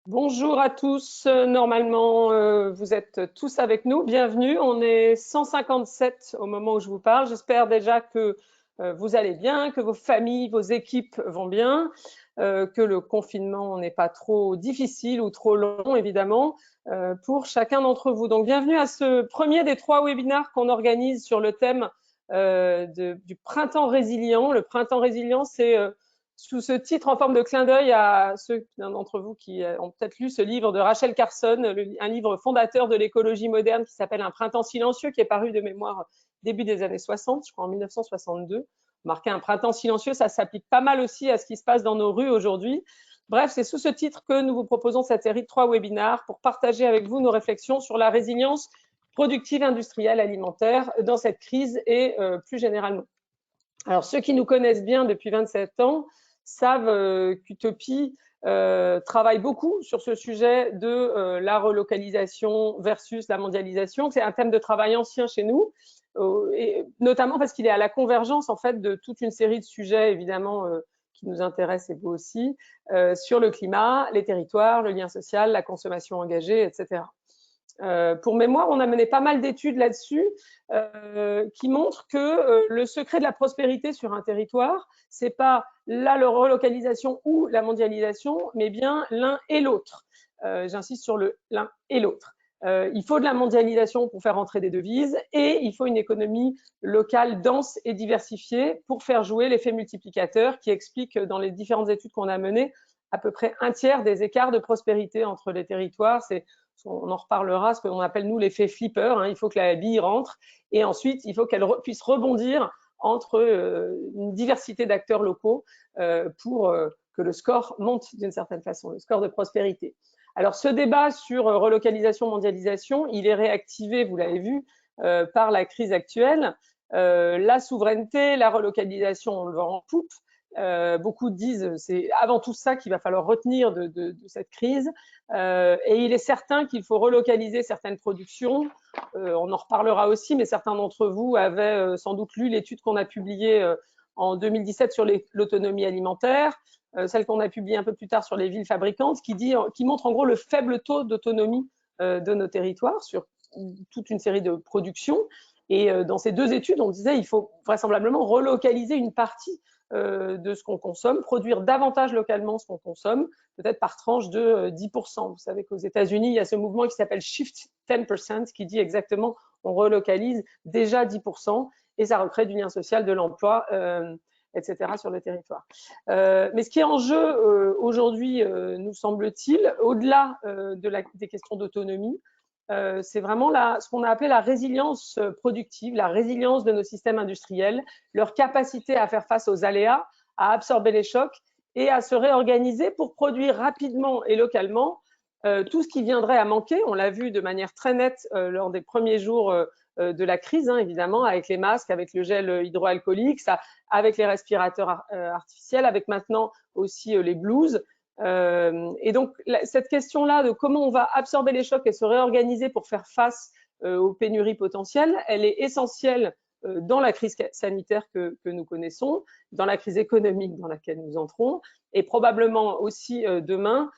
Bonjour à tous. Normalement, vous êtes tous avec nous. Bienvenue. On est 157 au moment où je vous parle. J'espère déjà que vous allez bien, que vos familles, vos équipes vont bien, que le confinement n'est pas trop difficile ou trop long, évidemment, pour chacun d'entre vous. Donc, bienvenue à ce premier des 3 webinaires qu'on organise sur le thème du printemps résilient. Le printemps résilient, c'est sous ce titre en forme de clin d'œil à ceux d'entre vous qui ont peut-être lu ce livre de Rachel Carson, un livre fondateur de l'écologie moderne qui s'appelle Un printemps silencieux, qui est paru de mémoire début des années 60, je crois en 1962. Marquer un printemps silencieux, ça s'applique pas mal aussi à ce qui se passe dans nos rues aujourd'hui. Bref, c'est sous ce titre que nous vous proposons cette série de 3 webinaires pour partager avec vous nos réflexions sur la résilience productive, industrielle, alimentaire dans cette crise et plus généralement. Alors, ceux qui nous connaissent bien depuis 27 ans savent qu'Utopie travaille beaucoup sur ce sujet de la relocalisation versus la mondialisation. C'est un thème de travail ancien chez nous, et notamment parce qu'il est à la convergence en fait de toute une série de sujets évidemment qui nous intéressent et vous aussi, sur le climat, les territoires, le lien social, la consommation engagée, etc. Pour mémoire, on a mené pas mal d'études là-dessus qui montrent que le secret de la prospérité sur un territoire, c'est pas la relocalisation ou la mondialisation, mais bien l'un et l'autre. J'insiste sur le l'un et l'autre. Il faut de la mondialisation pour faire entrer des devises et il faut une économie locale dense et diversifiée pour faire jouer l'effet multiplicateur qui explique dans les différentes études qu'on a menées à peu près un tiers des écarts de prospérité entre les territoires. On en reparlera, ce qu'on appelle nous l'effet flipper. Il faut que la bille rentre et ensuite il faut qu'elle puisse rebondir entre une diversité d'acteurs locaux pour que le score monte d'une certaine façon, le score de prospérité. Alors ce débat sur relocalisation, mondialisation, il est réactivé, vous l'avez vu, par la crise actuelle. La souveraineté, la relocalisation, on le voit en poupe. Beaucoup disent c'est avant tout ça qu'il va falloir retenir de cette crise et il est certain qu'il faut relocaliser certaines productions. On en reparlera aussi, mais certains d'entre vous avaient sans doute lu l'étude qu'on a publiée en 2017 sur l'autonomie alimentaire, celle qu'on a publiée un peu plus tard sur les villes fabricantes, qui montre en gros le faible taux d'autonomie de nos territoires sur toute une série de productions. Et dans ces deux études, on disait qu'il faut vraisemblablement relocaliser une partie de ce qu'on consomme, produire davantage localement ce qu'on consomme, peut-être par tranche de 10%. Vous savez qu'aux États-Unis, il y a ce mouvement qui s'appelle Shift 10%, qui dit exactement on relocalise déjà 10% et ça recrée du lien social, de l'emploi, etc. sur le territoire. Mais ce qui est en jeu aujourd'hui, nous semble-t-il, au-delà des questions d'autonomie, c'est vraiment ce qu'on a appelé la résilience productive, la résilience de nos systèmes industriels, leur capacité à faire face aux aléas, à absorber les chocs et à se réorganiser pour produire rapidement et localement tout ce qui viendrait à manquer. On l'a vu de manière très nette lors des premiers jours de la crise, évidemment, avec les masques, avec le gel hydroalcoolique, avec les respirateurs artificiels, avec maintenant aussi les blouses. Et donc, cette question-là de comment on va absorber les chocs et se réorganiser pour faire face aux pénuries potentielles, elle est essentielle dans la crise sanitaire que nous connaissons, dans la crise économique dans laquelle nous entrons, et probablement aussi demain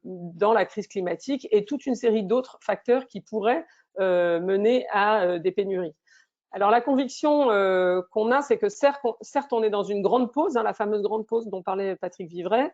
dans la crise climatique et toute une série d'autres facteurs qui pourraient mener à des pénuries. Alors la conviction qu'on a, c'est que certes, on est dans une grande pause, la fameuse grande pause dont parlait Patrick Vivray,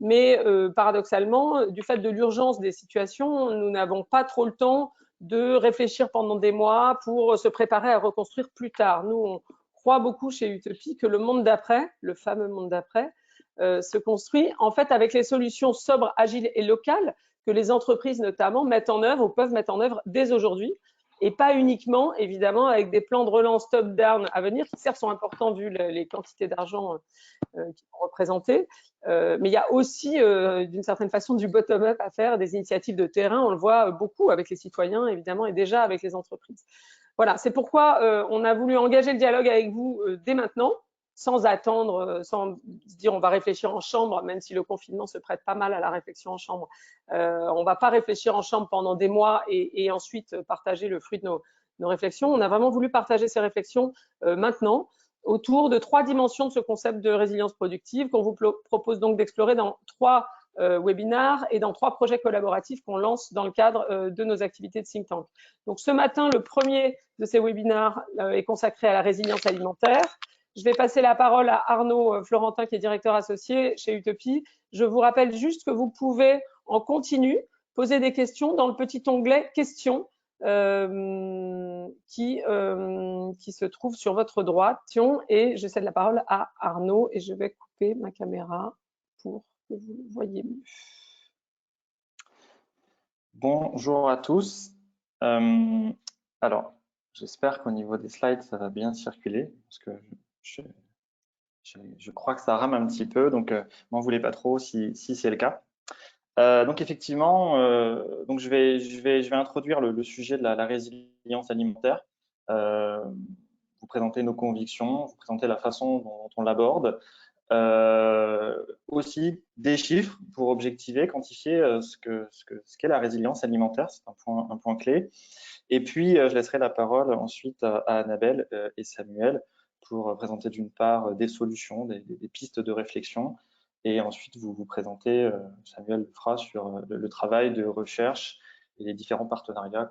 mais paradoxalement, du fait de l'urgence des situations, nous n'avons pas trop le temps de réfléchir pendant des mois pour se préparer à reconstruire plus tard. Nous, on croit beaucoup chez Utopie que le monde d'après, le fameux monde d'après, se construit en fait avec les solutions sobres, agiles et locales que les entreprises notamment mettent en œuvre ou peuvent mettre en œuvre dès aujourd'hui, et pas uniquement, évidemment, avec des plans de relance top-down à venir, qui certes sont importants vu les quantités d'argent qui sont représentées, mais il y a aussi, d'une certaine façon, du bottom-up à faire, des initiatives de terrain. On le voit beaucoup avec les citoyens, évidemment, et déjà avec les entreprises. Voilà, c'est pourquoi on a voulu engager le dialogue avec vous dès maintenant, sans attendre, sans se dire on va réfléchir en chambre, même si le confinement se prête pas mal à la réflexion en chambre. On ne va pas réfléchir en chambre pendant des mois et ensuite partager le fruit de nos réflexions. On a vraiment voulu partager ces réflexions maintenant autour de 3 dimensions de ce concept de résilience productive qu'on vous propose donc d'explorer dans 3 webinars et dans 3 projets collaboratifs qu'on lance dans le cadre de nos activités de think tank. Donc ce matin, le premier de ces webinars est consacré à la résilience alimentaire. Je vais passer la parole à Arnaud Florentin, qui est directeur associé chez Utopie. Je vous rappelle juste que vous pouvez en continu poser des questions dans le petit onglet questions qui se trouve sur votre droite. Et je cède la parole à Arnaud et je vais couper ma caméra pour que vous le voyez mieux. Bonjour à tous. Alors, j'espère qu'au niveau des slides, ça va bien circuler, parce que je crois que ça rame un petit peu, donc m'en voulez pas trop si c'est le cas. Donc effectivement, donc je vais introduire le sujet de la résilience alimentaire, vous présenter nos convictions, vous présenter la façon dont on l'aborde, aussi des chiffres pour objectiver, quantifier ce qu'est la résilience alimentaire, c'est un point clé. Et puis, je laisserai la parole ensuite à Annabelle et Samuel pour présenter d'une part des solutions, des pistes de réflexion, et ensuite vous présenter, Samuel le fera sur le travail de recherche et les différents partenariats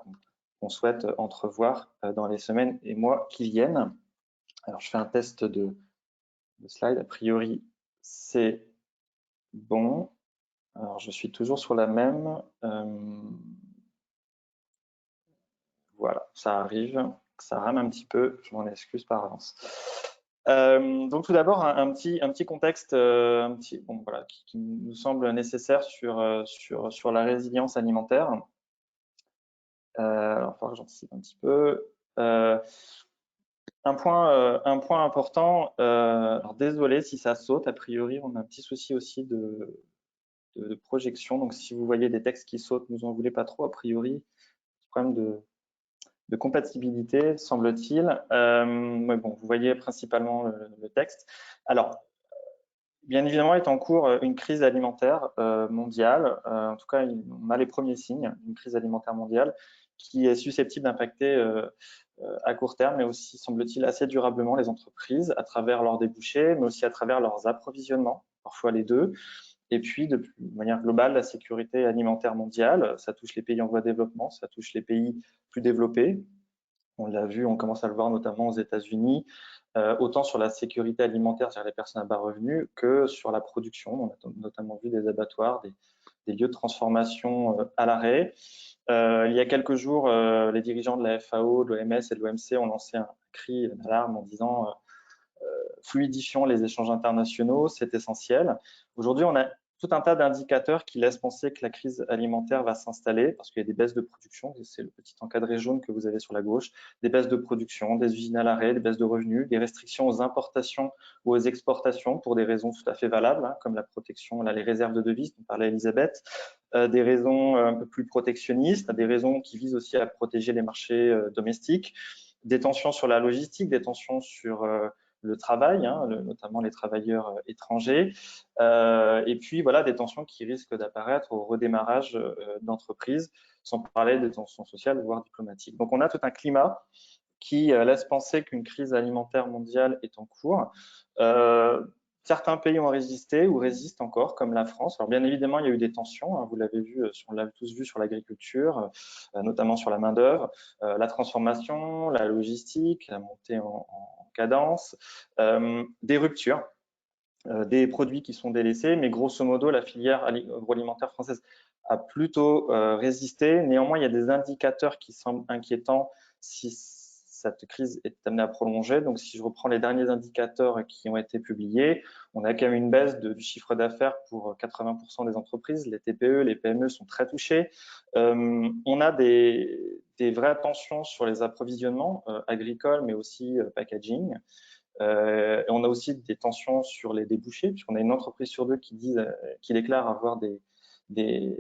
qu'on souhaite entrevoir dans les semaines et mois qui viennent. Alors, je fais un test de slide. A priori, c'est bon. Alors, je suis toujours sur la même. Voilà, ça arrive. Ça rame un petit peu. Je m'en excuse par avance. Donc, tout d'abord, un petit contexte voilà, qui nous semble nécessaire sur la résilience alimentaire. Alors, il va falloir que j'anticipe un petit peu. Un point important, alors désolé si ça saute, a priori on a un petit souci aussi de projection, donc si vous voyez des textes qui sautent, ne vous en voulez pas trop, a priori, problème de compatibilité, semble-t-il. Mais bon, vous voyez principalement le texte. Alors, bien évidemment, est en cours une crise alimentaire mondiale, en tout cas, on a les premiers signes d'une crise alimentaire mondiale qui est susceptible d'impacter à court terme, mais aussi, semble-t-il, assez durablement les entreprises à travers leurs débouchés, mais aussi à travers leurs approvisionnements, parfois les deux. Et puis, de manière globale, la sécurité alimentaire mondiale, ça touche les pays en voie de développement, ça touche les pays plus développés. On l'a vu, on commence à le voir notamment aux États-Unis, autant sur la sécurité alimentaire, c'est-à-dire les personnes à bas revenus, que sur la production. On a notamment vu des abattoirs, des lieux de transformation à l'arrêt. Il y a quelques jours, les dirigeants de la FAO, de l'OMS et de l'OMC ont lancé un cri d'alarme en disant fluidifions les échanges internationaux, c'est essentiel. Aujourd'hui, on a tout un tas d'indicateurs qui laissent penser que la crise alimentaire va s'installer parce qu'il y a des baisses de production, c'est le petit encadré jaune que vous avez sur la gauche, des baisses de production, des usines à l'arrêt, des baisses de revenus, des restrictions aux importations ou aux exportations pour des raisons tout à fait valables, hein, comme la protection, là, les réserves de devises dont parlait Elisabeth, des raisons un peu plus protectionnistes, des raisons qui visent aussi à protéger les marchés domestiques, des tensions sur la logistique, des tensions sur le travail, hein, notamment les travailleurs étrangers, et puis voilà des tensions qui risquent d'apparaître au redémarrage d'entreprises, sans parler des tensions sociales voire diplomatiques. Donc on a tout un climat qui laisse penser qu'une crise alimentaire mondiale est en cours. Certains pays ont résisté ou résistent encore, comme la France. Alors bien évidemment, il y a eu des tensions, hein, vous l'avez vu, on l'a tous vu sur l'agriculture, notamment sur la main-d'œuvre, la transformation, la logistique, la montée en cadence, des ruptures, des produits qui sont délaissés, mais grosso modo, la filière agroalimentaire française a plutôt résisté. Néanmoins, il y a des indicateurs qui semblent inquiétants si cette crise est amenée à prolonger. Donc, si je reprends les derniers indicateurs qui ont été publiés, on a quand même une baisse du chiffre d'affaires pour 80% des entreprises. Les TPE, les PME sont très touchés. On a des vraies tensions sur les approvisionnements agricoles, mais aussi packaging. Et on a aussi des tensions sur les débouchés, puisqu'on a une entreprise sur deux qui déclare avoir des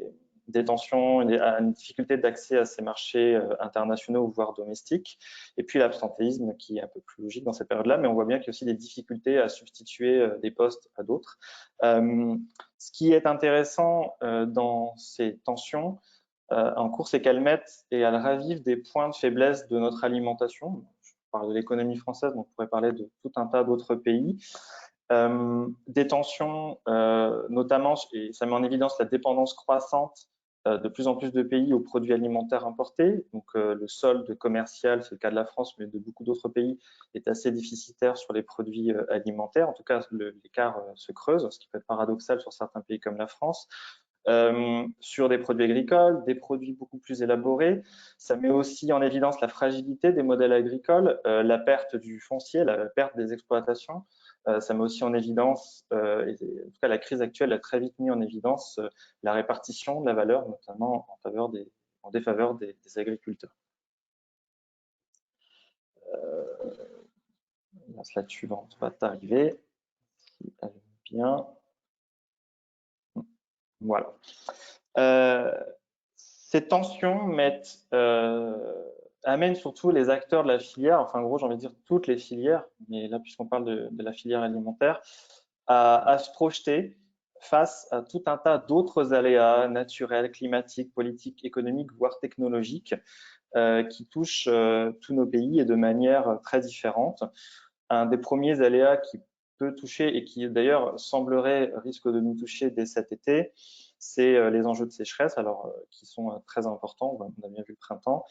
tensions, une difficulté d'accès à ces marchés internationaux, voire domestiques. Et puis l'absentéisme, qui est un peu plus logique dans cette période-là, mais on voit bien qu'il y a aussi des difficultés à substituer des postes à d'autres. Ce qui est intéressant dans ces tensions en cours, c'est qu'elles mettent et elles ravivent des points de faiblesse de notre alimentation. Je parle de l'économie française, mais on pourrait parler de tout un tas d'autres pays. Des tensions, notamment, et ça met en évidence la dépendance croissante de plus en plus de pays aux produits alimentaires importés. Donc, le solde commercial, c'est le cas de la France, mais de beaucoup d'autres pays, est assez déficitaire sur les produits alimentaires. En tout cas, l'écart se creuse, ce qui peut être paradoxal sur certains pays comme la France. Sur des produits agricoles, des produits beaucoup plus élaborés. Ça met aussi en évidence la fragilité des modèles agricoles, la perte du foncier, la perte des exploitations. Ça met aussi en évidence, et en tout cas la crise actuelle a très vite mis en évidence la répartition de la valeur, notamment en défaveur des agriculteurs. La slide suivante va t'arriver, si elle est bien. Voilà. Ces tensions amènent surtout les acteurs de la filière, enfin en gros j'ai envie de dire toutes les filières, mais là puisqu'on parle de la filière alimentaire, à se projeter face à tout un tas d'autres aléas naturels, climatiques, politiques, économiques, voire technologiques, qui touchent tous nos pays et de manière très différente. Un des premiers aléas qui peut toucher et qui d'ailleurs semblerait risque de nous toucher dès cet été, c'est les enjeux de sécheresse, alors qui sont très importants, on a bien vu le printemps.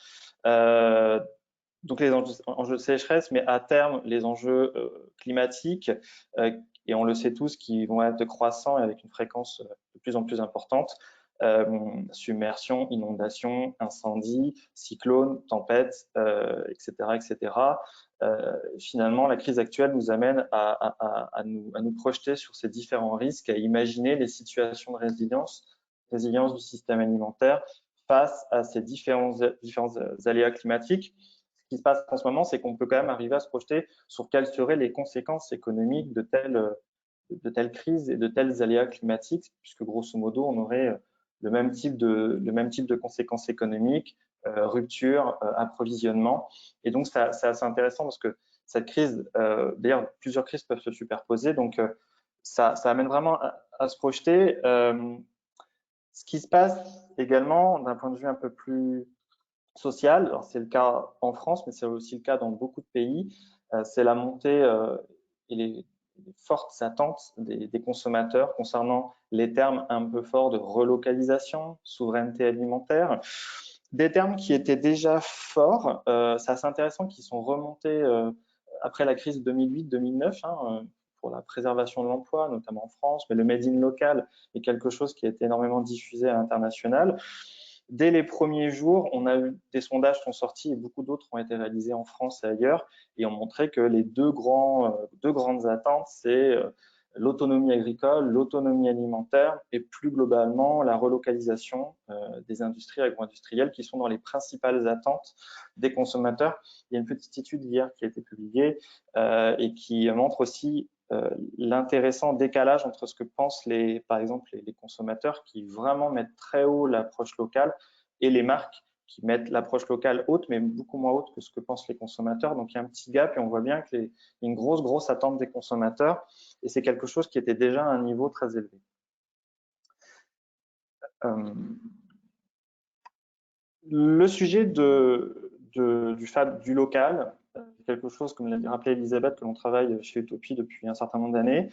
Donc les enjeux de sécheresse, mais à terme les enjeux climatiques, et on le sait tous, qui vont être croissants et avec une fréquence de plus en plus importante. Submersion, inondation, incendie, cyclone, tempête, etc., etc. Finalement, la crise actuelle nous amène à nous projeter sur ces différents risques, à imaginer les situations de résilience du système alimentaire face à ces différents aléas climatiques. Ce qui se passe en ce moment, c'est qu'on peut quand même arriver à se projeter sur quelles seraient les conséquences économiques de telles crises et de tels aléas climatiques, puisque grosso modo, on aurait le même type de conséquences économiques, rupture, approvisionnement. Et donc, c'est assez intéressant parce que cette crise, d'ailleurs, plusieurs crises peuvent se superposer, donc ça amène vraiment à se projeter. Ce qui se passe également d'un point de vue un peu plus social, alors c'est le cas en France, mais c'est aussi le cas dans beaucoup de pays, c'est la montée et les fortes attentes des consommateurs concernant les termes un peu forts de relocalisation, souveraineté alimentaire, des termes qui étaient déjà forts, c'est assez intéressant, qui sont remontés après la crise 2008-2009, pour la préservation de l'emploi, notamment en France, mais le made in local est quelque chose qui a été énormément diffusé à l'international. Dès les premiers jours, on a eu des sondages qui sont sortis et beaucoup d'autres ont été réalisés en France et ailleurs et ont montré que les deux grandes attentes, c'est l'autonomie agricole, l'autonomie alimentaire et plus globalement la relocalisation des industries agro-industrielles qui sont dans les principales attentes des consommateurs. Il y a une petite étude hier qui a été publiée et qui montre aussi l'intéressant décalage entre ce que pensent par exemple les consommateurs qui vraiment mettent très haut l'approche locale et les marques qui mettent l'approche locale haute, mais beaucoup moins haute que ce que pensent les consommateurs. Donc, il y a un petit gap et on voit bien qu'il y a une grosse attente des consommateurs et c'est quelque chose qui était déjà à un niveau très élevé. Le sujet du local, quelque chose, comme l'a rappelé Elisabeth, que l'on travaille chez Utopie depuis un certain nombre d'années.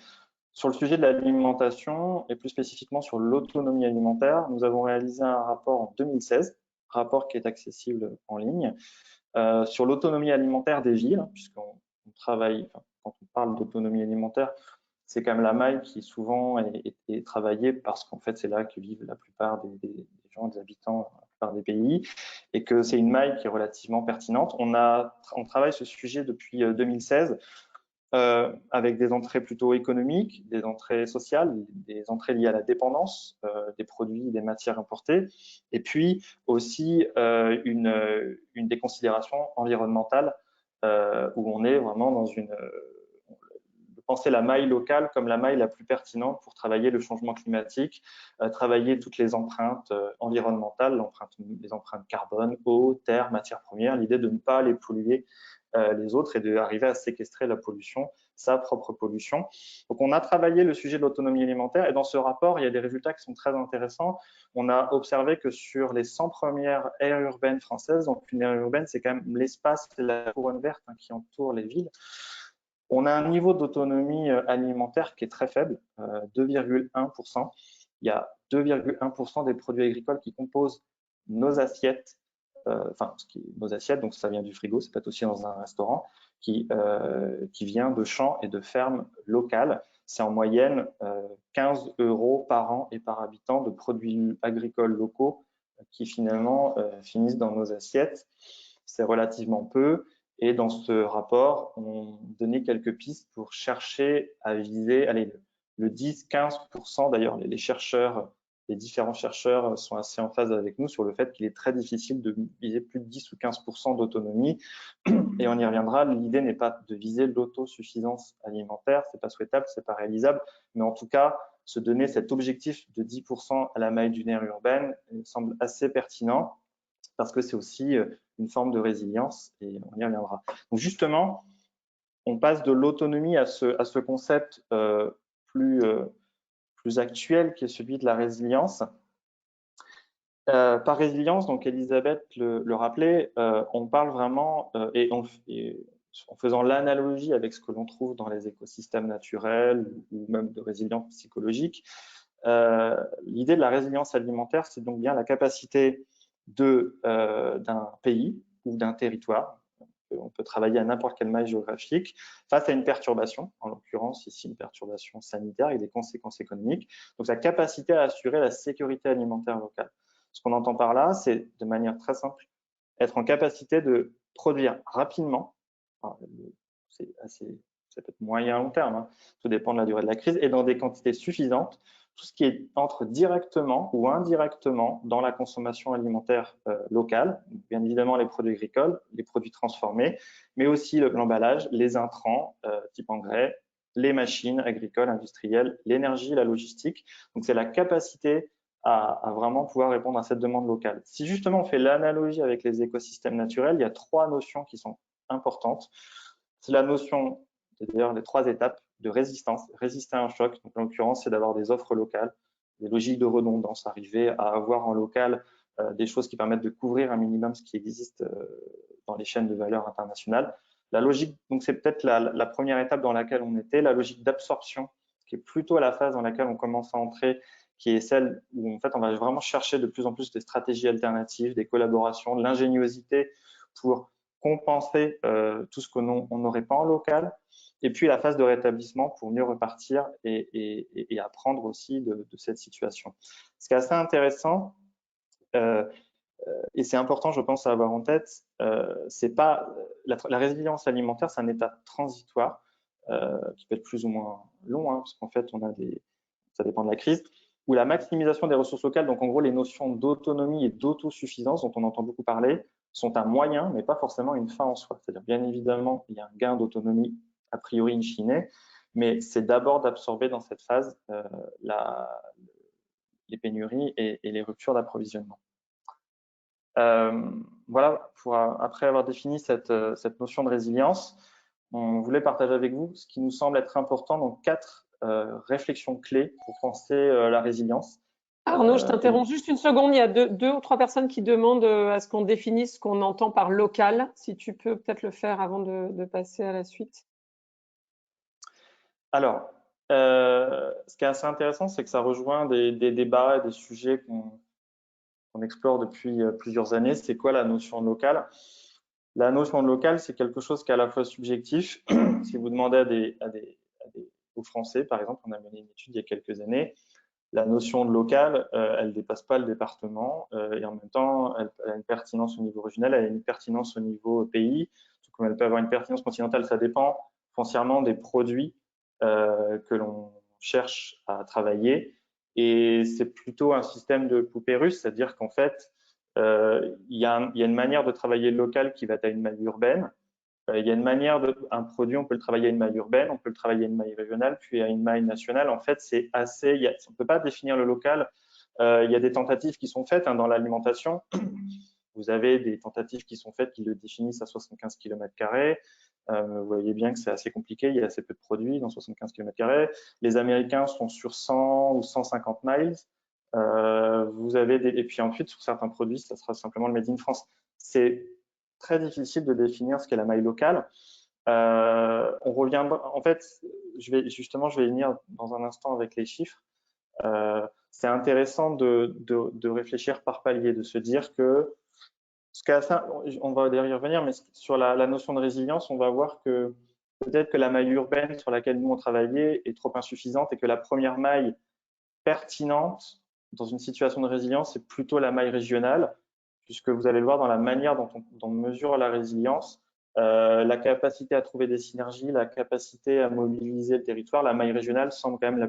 Sur le sujet de l'alimentation et plus spécifiquement sur l'autonomie alimentaire, nous avons réalisé un rapport en 2016, rapport qui est accessible en ligne, sur l'autonomie alimentaire des villes, puisqu'on travaille, quand on parle d'autonomie alimentaire, c'est quand même la maille qui souvent est travaillée parce qu'en fait c'est là que vivent la plupart des gens, des habitants, la plupart des pays, et que c'est une maille qui est relativement pertinente. On travaille ce sujet depuis 2016 avec des entrées plutôt économiques, des entrées sociales, des entrées liées à la dépendance des produits, des matières importées, et puis aussi une des considérations environnementales où on est vraiment dans penser la maille locale comme la maille la plus pertinente pour travailler le changement climatique, travailler toutes les empreintes environnementales, les empreintes carbone, eau, terre, matières premières, l'idée de ne pas les polluer les autres et d'arriver à séquestrer la pollution, sa propre pollution. Donc, on a travaillé le sujet de l'autonomie alimentaire et dans ce rapport, il y a des résultats qui sont très intéressants. On a observé que sur les 100 premières aires urbaines françaises, donc une aire urbaine, c'est quand même l'espace, la couronne verte qui entoure les villes, On a un niveau d'autonomie alimentaire qui est très faible, 2,1%. Il y a 2,1% des produits agricoles qui composent nos assiettes, nos assiettes, donc ça vient du frigo, c'est pas aussi dans un restaurant, qui vient de champs et de fermes locales. C'est en moyenne 15 € par an et par habitant de produits agricoles locaux qui finalement finissent dans nos assiettes. C'est relativement peu. Et dans ce rapport, on donnait quelques pistes pour chercher à viser le 10-15%. D'ailleurs, les chercheurs, les différents chercheurs sont assez en phase avec nous sur le fait qu'il est très difficile de viser plus de 10 ou 15% d'autonomie. Et on y reviendra. L'idée n'est pas de viser l'autosuffisance alimentaire, c'est pas souhaitable, c'est pas réalisable, mais en tout cas, se donner cet objectif de 10% à la maille d'une aire urbaine semble assez pertinent parce que c'est aussi une forme de résilience et on y reviendra. Donc justement, on passe de l'autonomie à ce concept plus actuel qui est celui de la résilience. Par résilience, donc Elisabeth le rappelait, on parle vraiment, en faisant l'analogie avec ce que l'on trouve dans les écosystèmes naturels ou même de résilience psychologique, l'idée de la résilience alimentaire, c'est donc bien la capacité d'un pays ou d'un territoire. On peut travailler à n'importe quelle maille géographique face à une perturbation, en l'occurrence ici une perturbation sanitaire et des conséquences économiques. Donc sa capacité à assurer la sécurité alimentaire locale. Ce qu'on entend par là, c'est de manière très simple, être en capacité de produire rapidement, ça peut être moyen long terme, hein, tout dépend de la durée de la crise, et dans des quantités suffisantes, tout ce qui entre directement ou indirectement dans la consommation alimentaire locale, bien évidemment les produits agricoles, les produits transformés, mais aussi l'emballage, les intrants type engrais, les machines agricoles, industrielles, l'énergie, la logistique. Donc c'est la capacité à vraiment pouvoir répondre à cette demande locale. Si justement on fait l'analogie avec les écosystèmes naturels, il y a trois notions qui sont importantes. C'est la notion, c'est d'ailleurs les trois étapes de résistance, résister à un choc. Donc, en l'occurrence, c'est d'avoir des offres locales, des logiques de redondance, arriver à avoir en local des choses qui permettent de couvrir un minimum ce qui existe dans les chaînes de valeur internationales. La logique, donc c'est peut-être la première étape dans laquelle on était, la logique d'absorption, qui est plutôt la phase dans laquelle on commence à entrer, qui est celle où en fait on va vraiment chercher de plus en plus des stratégies alternatives, des collaborations, de l'ingéniosité pour compenser tout ce qu'on n'aurait pas en local. Et puis la phase de rétablissement pour mieux repartir et apprendre aussi de cette situation. Ce qui est assez intéressant, et c'est important, je pense, à avoir en tête, c'est pas la résilience alimentaire, c'est un état transitoire qui peut être plus ou moins long, hein, parce qu'en fait, ça dépend de la crise, où la maximisation des ressources locales, donc en gros les notions d'autonomie et d'autosuffisance dont on entend beaucoup parler, sont un moyen, mais pas forcément une fin en soi. C'est-à-dire, bien évidemment, il y a un gain d'autonomie a priori in fine, mais c'est d'abord d'absorber dans cette phase les pénuries et les ruptures d'approvisionnement. Voilà, après avoir défini cette notion de résilience, on voulait partager avec vous ce qui nous semble être important, donc 4 réflexions clés pour penser la résilience. Arnaud, je t'interromps juste une seconde. Il y a deux ou trois personnes qui demandent à ce qu'on définisse ce qu'on entend par local. Si tu peux peut-être le faire avant de passer à la suite. Alors, ce qui est assez intéressant, c'est que ça rejoint des débats et des sujets qu'on explore depuis plusieurs années. C'est quoi la notion de local? La notion de local, c'est quelque chose qui est à la fois subjectif. Si vous demandez aux Français, par exemple, on a mené une étude il y a quelques années, la notion de local, elle ne dépasse pas le département et en même temps, elle a une pertinence au niveau régional, elle a une pertinence au niveau pays, tout comme elle peut avoir une pertinence continentale. Ça dépend foncièrement des produits que l'on cherche à travailler. Et c'est plutôt un système de poupée russe, c'est-à-dire qu'en fait, il y a une manière de travailler local qui va à une maille urbaine. Il y a une manière un produit, on peut le travailler à une maille urbaine, on peut le travailler à une maille régionale, puis à une maille nationale. En fait, c'est assez. On ne peut pas définir le local. Il y a des tentatives qui sont faites dans l'alimentation. Vous avez des tentatives qui sont faites qui le définissent à 75 km². Vous voyez bien que c'est assez compliqué, il y a assez peu de produits dans 75 km². Les Américains sont sur 100 ou 150 miles. Vous avez et puis ensuite, sur certains produits, ça sera simplement le Made in France. C'est très difficile de définir ce qu'est la maille locale. On reviendra, en fait, je vais y venir dans un instant avec les chiffres. C'est intéressant de réfléchir par palier, de se dire que, on va y revenir, mais sur la notion de résilience, on va voir que peut-être que la maille urbaine sur laquelle nous on travaillait est trop insuffisante et que la première maille pertinente dans une situation de résilience, c'est plutôt la maille régionale, puisque vous allez le voir dans la manière dont on mesure la résilience, la capacité à trouver des synergies, la capacité à mobiliser le territoire, la maille régionale semble quand même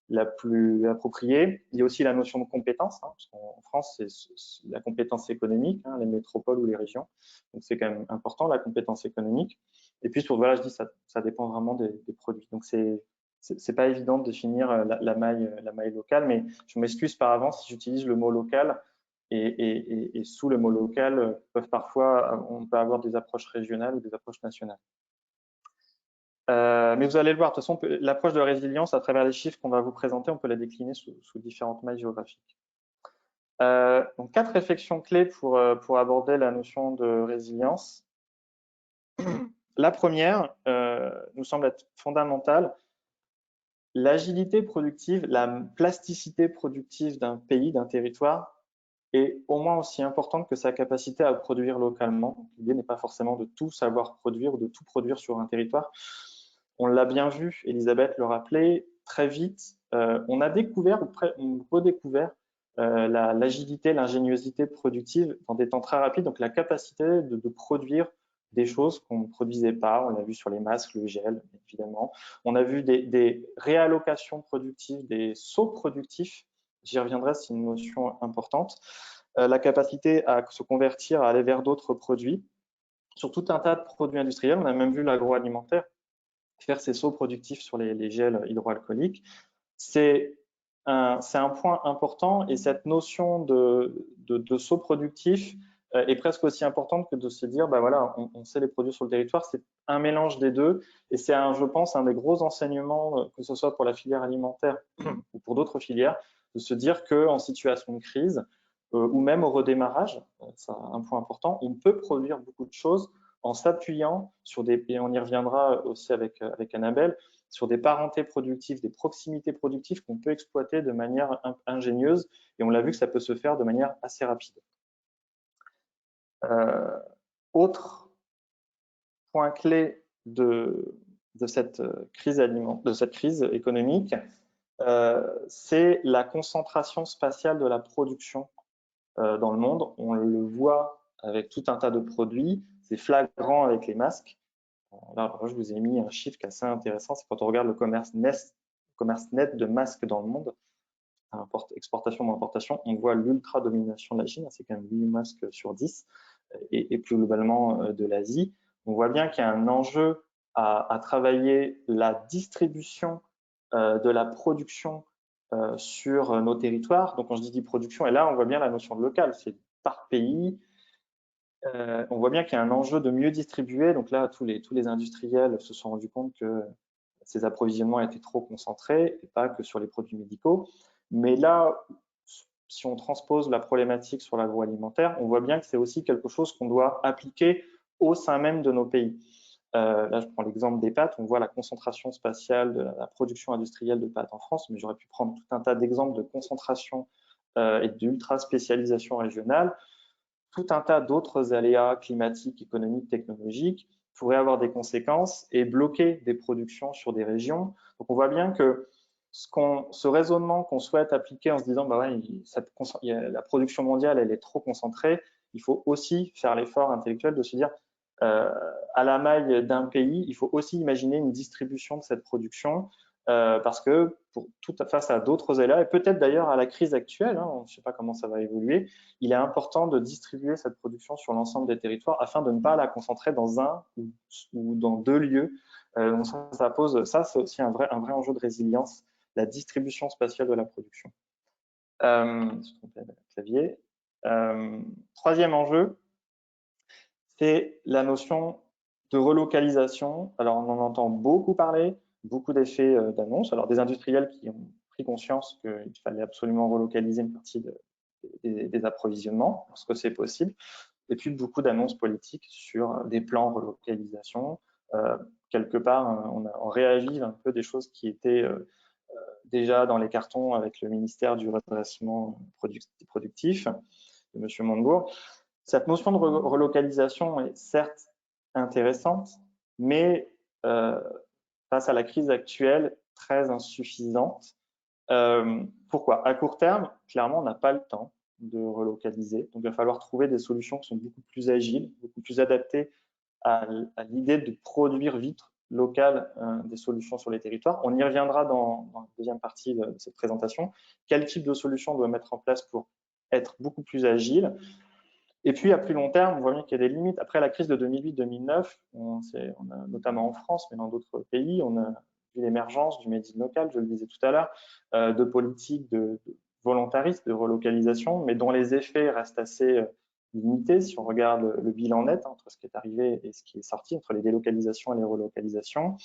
la plus appropriée. Il y a aussi la notion de compétence, hein, parce qu'en France, c'est la compétence économique, hein, les métropoles ou les régions. Donc, c'est quand même important, la compétence économique. Et puis, voilà, je dis, ça dépend vraiment des produits. Donc, c'est pas évident de définir la maille locale, mais je m'excuse par avance si j'utilise le mot local. Et sous le mot local, on peut avoir des approches régionales ou des approches nationales. Mais vous allez le voir, de toute façon, l'approche de résilience, à travers les chiffres qu'on va vous présenter, on peut la décliner sous différentes mailles géographiques. Donc, 4 réflexions clés pour aborder la notion de résilience. La première nous semble être fondamentale. L'agilité productive, la plasticité productive d'un pays, d'un territoire, est au moins aussi importante que sa capacité à produire localement. L'idée n'est pas forcément de tout savoir produire ou de tout produire sur un territoire. On l'a bien vu, Elisabeth le rappelait, très vite, on a découvert ou redécouvert l'agilité, l'ingéniosité productive dans des temps très rapides, donc la capacité de produire des choses qu'on ne produisait pas. On l'a vu sur les masques, le gel, évidemment. On a vu des réallocations productives, des sauts productifs. J'y reviendrai, c'est une notion importante. La capacité à se convertir, à aller vers d'autres produits. Sur tout un tas de produits industriels, on a même vu l'agroalimentaire faire ses sauts productifs sur les gels hydroalcooliques. C'est un point important et cette notion de saut productif est presque aussi importante que de se dire, bah voilà, on sait les produire sur le territoire. C'est un mélange des deux et c'est, je pense, un des gros enseignements, que ce soit pour la filière alimentaire ou pour d'autres filières, de se dire qu'en situation de crise ou même au redémarrage, c'est un point important, on peut produire beaucoup de choses en s'appuyant sur et on y reviendra aussi avec Annabelle, sur des parentés productives, des proximités productives qu'on peut exploiter de manière ingénieuse, et on l'a vu que ça peut se faire de manière assez rapide. Autre point clé de cette crise économique, c'est la concentration spatiale de la production dans le monde. On le voit avec tout un tas de produits, c'est flagrant avec les masques. Là, je vous ai mis un chiffre qui est assez intéressant, c'est quand on regarde le commerce net de masques dans le monde, exportation ou importation, on voit l'ultra-domination de la Chine, c'est quand même 8 masques sur 10, et plus globalement de l'Asie. On voit bien qu'il y a un enjeu à travailler la distribution de la production sur nos territoires. Donc, quand je dis production, et là, on voit bien la notion de local, c'est par pays. On voit bien qu'il y a un enjeu de mieux distribuer. Donc là, tous les industriels se sont rendus compte que ces approvisionnements étaient trop concentrés, et pas que sur les produits médicaux. Mais là, si on transpose la problématique sur l'agroalimentaire, on voit bien que c'est aussi quelque chose qu'on doit appliquer au sein même de nos pays. Là, je prends l'exemple des pâtes. On voit la concentration spatiale de la production industrielle de pâtes en France, mais j'aurais pu prendre tout un tas d'exemples de concentration et d'ultra-spécialisation régionale. Tout un tas d'autres aléas climatiques, économiques, technologiques pourraient avoir des conséquences et bloquer des productions sur des régions. Donc, on voit bien que ce raisonnement qu'on souhaite appliquer en se disant bah ouais, la production mondiale elle est trop concentrée, il faut aussi faire l'effort intellectuel de se dire à la maille d'un pays, il faut aussi imaginer une distribution de cette production parce que face à d'autres aléas, et peut-être d'ailleurs à la crise actuelle, hein, on ne sait pas comment ça va évoluer, il est important de distribuer cette production sur l'ensemble des territoires afin de ne pas la concentrer dans un ou dans 2 lieux. Donc ça, c'est aussi un vrai enjeu de résilience, la distribution spatiale de la production. Clavier. Troisième enjeu, c'est la notion de relocalisation. Alors, on en entend beaucoup parler, beaucoup d'effets d'annonce. Alors, des industriels qui ont pris conscience qu'il fallait absolument relocaliser une partie des approvisionnements, parce que c'est possible. Et puis, beaucoup d'annonces politiques sur des plans relocalisation, quelque part, on réavive un peu des choses qui étaient déjà dans les cartons avec le ministère du redressement productif de M. Montebourg. Cette notion de relocalisation est certes intéressante, mais face à la crise actuelle, très insuffisante. Pourquoi? À court terme, clairement, on n'a pas le temps de relocaliser. Donc, il va falloir trouver des solutions qui sont beaucoup plus agiles, beaucoup plus adaptées à l'idée de produire vite local des solutions sur les territoires. On y reviendra dans la deuxième partie de cette présentation. Quel type de solution on doit mettre en place pour être beaucoup plus agile? Et puis, à plus long terme, on voit bien qu'il y a des limites. Après la crise de 2008-2009, on a, notamment en France, mais dans d'autres pays, on a vu l'émergence du made in local, je le disais tout à l'heure, de politiques de volontaristes, de relocalisation, mais dont les effets restent assez limités si on regarde le bilan net entre ce qui est arrivé et ce qui est sorti, entre les délocalisations et les relocalisations.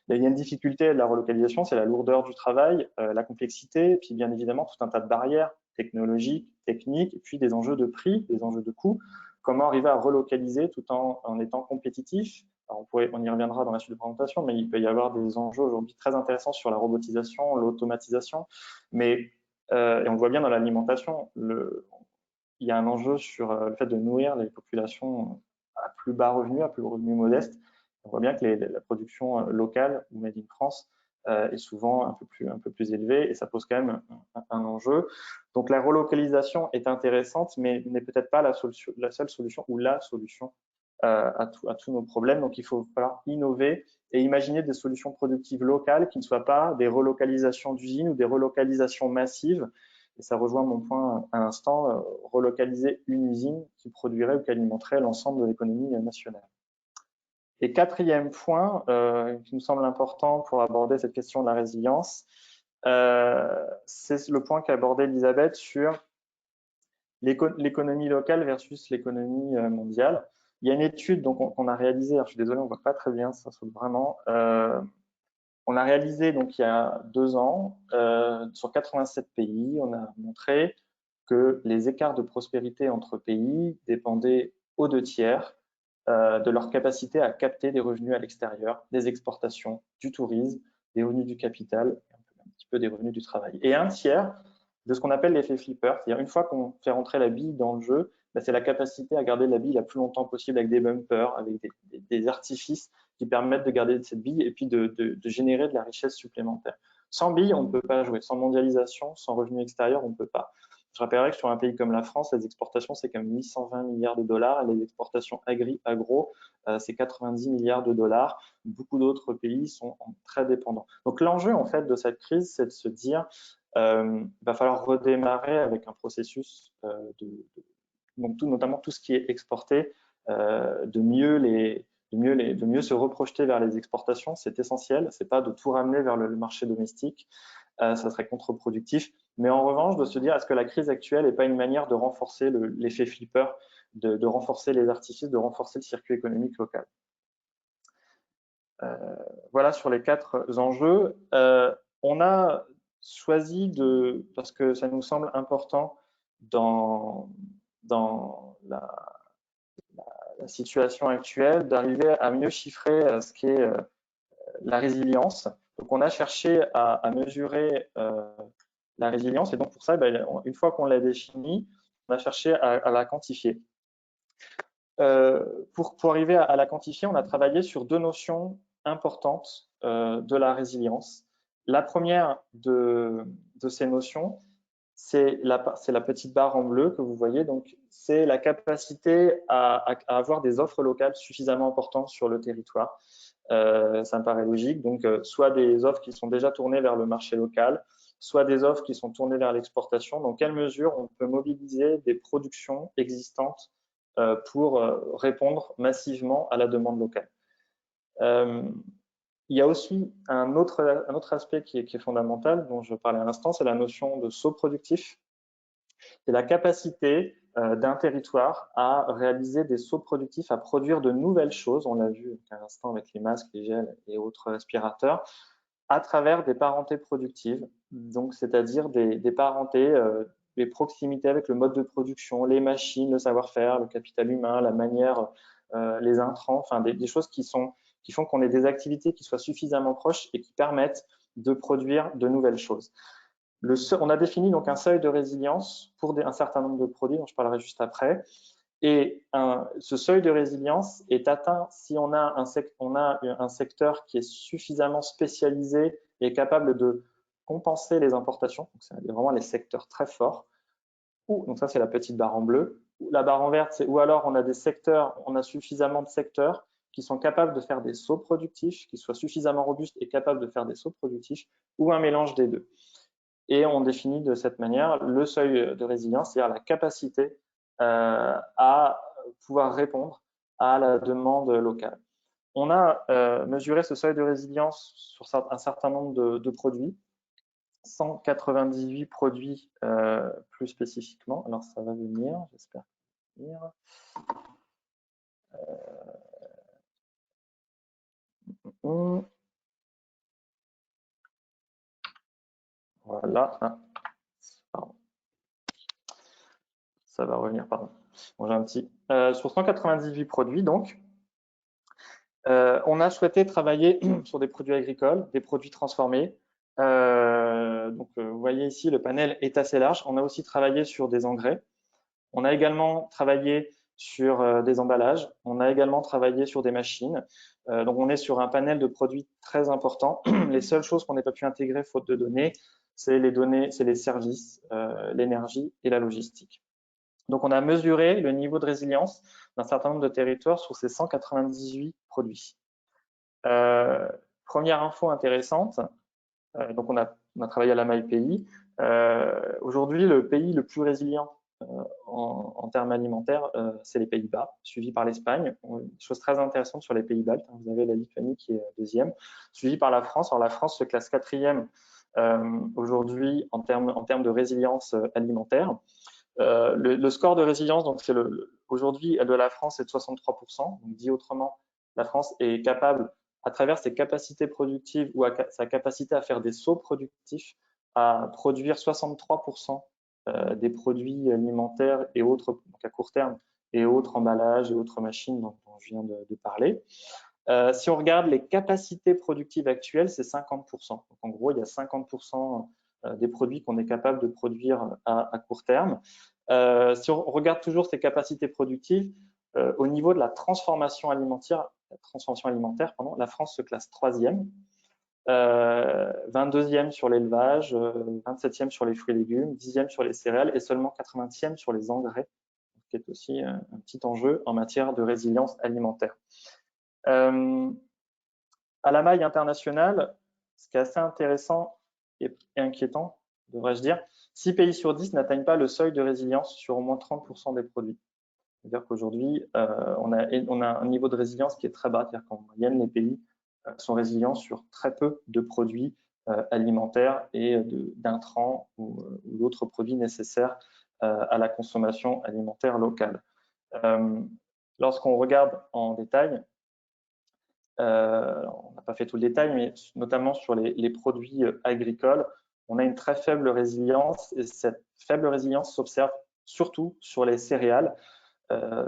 Il y a une difficulté de la relocalisation, c'est la lourdeur du travail, la complexité, et puis bien évidemment tout un tas de barrières technologiques, techniques, et puis des enjeux de prix, des enjeux de coûts. Comment arriver à relocaliser tout en étant compétitif? Alors on y reviendra dans la suite de présentation, mais il peut y avoir des enjeux aujourd'hui très intéressants sur la robotisation, l'automatisation, mais et on le voit bien dans l'alimentation, il y a un enjeu sur le fait de nourrir les populations à plus bas revenus, à plus revenus modestes. On voit bien que la production locale ou made in France est souvent un peu plus élevée et ça pose quand même un enjeu. Donc la relocalisation est intéressante, mais n'est peut-être pas la seule solution ou la solution à tous nos problèmes. Donc il faut falloir innover et imaginer des solutions productives locales qui ne soient pas des relocalisations d'usines ou des relocalisations massives. Et ça rejoint mon point à l'instant, relocaliser une usine qui produirait ou qui alimenterait l'ensemble de l'économie nationale. Et quatrième point qui nous semble important pour aborder cette question de la résilience, c'est le point qu'a abordé Elisabeth sur l'économie locale versus l'économie mondiale. Il y a une étude qu'on a réalisée, alors je suis désolé, on ne voit pas très bien, ça saute vraiment. On a réalisé donc il y a 2 ans, sur 87 pays, on a montré que les écarts de prospérité entre pays dépendaient aux 2/3 de leur capacité à capter des revenus à l'extérieur, des exportations, du tourisme, des revenus du capital, un petit peu des revenus du travail. Et 1/3 de ce qu'on appelle l'effet flipper, c'est-à-dire une fois qu'on fait rentrer la bille dans le jeu, c'est la capacité à garder la bille la plus longtemps possible avec des bumpers, avec des artifices qui permettent de garder cette bille et puis de générer de la richesse supplémentaire. Sans bille, on ne peut pas jouer. Sans mondialisation, sans revenus extérieurs, on ne peut pas. Je rappellerai que sur un pays comme la France, les exportations, c'est quand même 820 milliards de dollars et les exportations agro, c'est 90 milliards de dollars. Beaucoup d'autres pays sont très dépendants. Donc l'enjeu en fait de cette crise, c'est de se dire va falloir redémarrer avec un processus donc notamment tout ce qui est exporté, de mieux se reprojeter vers les exportations, c'est essentiel. C'est pas de tout ramener vers le marché domestique, ça serait contre-productif. Mais en revanche, de se dire est-ce que la crise actuelle n'est pas une manière de renforcer l'effet flipper, de renforcer les artifices, de renforcer le circuit économique local. Voilà sur les 4 enjeux. On a choisi parce que ça nous semble important dans la situation actuelle, d'arriver à mieux chiffrer ce qu'est la résilience. Donc, on a cherché à mesurer la résilience et donc pour ça, une fois qu'on l'a définie, on a cherché à la quantifier. Pour arriver à la quantifier, on a travaillé sur 2 notions importantes de la résilience. La première de ces notions, c'est la petite barre en bleu que vous voyez. Donc, c'est la capacité à avoir des offres locales suffisamment importantes sur le territoire. Ça me paraît logique. Donc, soit des offres qui sont déjà tournées vers le marché local, soit des offres qui sont tournées vers l'exportation. Dans quelle mesure on peut mobiliser des productions existantes pour répondre massivement à la demande locale. Il y a aussi un autre aspect qui est fondamental, dont je parlais à l'instant, c'est la notion de saut productif. C'est la capacité d'un territoire à réaliser des sauts productifs, à produire de nouvelles choses, on l'a vu à l'instant avec les masques, les gels et autres aspirateurs, à travers des parentés productives, donc c'est-à-dire des parentés, des proximités avec le mode de production, les machines, le savoir-faire, le capital humain, la manière, les intrants, enfin des choses qui sont qui font qu'on ait des activités qui soient suffisamment proches et qui permettent de produire de nouvelles choses. On a défini donc un seuil de résilience pour un certain nombre de produits dont je parlerai juste après. Et ce seuil de résilience est atteint si on a un secteur qui est suffisamment spécialisé et capable de compenser les importations. Donc, c'est vraiment les secteurs très forts. Donc ça, c'est la petite barre en bleu. La barre en verte, c'est ou alors on a suffisamment de secteurs qui sont capables de faire des sauts productifs, qui soient suffisamment robustes et capables de faire des sauts productifs, ou un mélange des deux. Et on définit de cette manière le seuil de résilience, c'est-à-dire la capacité à pouvoir répondre à la demande locale. On a mesuré ce seuil de résilience sur un certain nombre de produits, 198 produits plus spécifiquement. Alors ça va venir, j'espère que ça va venir. Voilà. Pardon. Ça va revenir, pardon. Bon, j'ai un petit. Sur 198 produits, donc, on a souhaité travailler sur des produits agricoles, des produits transformés. Vous voyez ici, le panel est assez large. On a aussi travaillé sur des engrais. On a également travaillé sur des emballages. On a également travaillé sur des machines. Donc, on est sur un panel de produits très important. Les seules choses qu'on n'a pas pu intégrer, faute de données, c'est les services, l'énergie et la logistique. Donc, on a mesuré le niveau de résilience d'un certain nombre de territoires sur ces 198 produits. Première info intéressante, donc on a travaillé à la maille pays. Aujourd'hui, le pays le plus résilient en termes alimentaires, c'est les Pays-Bas, suivi par l'Espagne. Une chose très intéressante sur les Pays-Baltes, vous avez la Lituanie qui est deuxième, suivi par la France. Alors la France se classe quatrième aujourd'hui en termes de résilience alimentaire. Le score de résilience, donc aujourd'hui, de la France est de 63%. Donc, dit autrement, la France est capable, à travers ses capacités productives ou sa capacité à faire des sauts productifs, à produire 63% des produits alimentaires et autres, donc à court terme, et autres emballages et autres machines dont je viens de parler. Si on regarde les capacités productives actuelles, c'est 50%. Donc, en gros, il y a 50% des produits qu'on est capable de produire à court terme. Si on regarde toujours ces capacités productives, au niveau de la transformation alimentaire, la France se classe 3e, 22e sur l'élevage, 27e sur les fruits et légumes, 10e sur les céréales et seulement 80e sur les engrais, qui est aussi un petit enjeu en matière de résilience alimentaire. À la maille internationale, ce qui est assez intéressant et inquiétant, devrais-je dire, 6 pays sur 10 n'atteignent pas le seuil de résilience sur au moins 30% des produits. C'est-à-dire qu'aujourd'hui, on a un niveau de résilience qui est très bas, c'est-à-dire qu'en moyenne, les pays sont résilients sur très peu de produits alimentaires et d'intrants ou d'autres produits nécessaires à la consommation alimentaire locale. Lorsqu'on regarde en détail, on n'a pas fait tout le détail, mais notamment sur les produits agricoles, on a une très faible résilience et cette faible résilience s'observe surtout sur les céréales.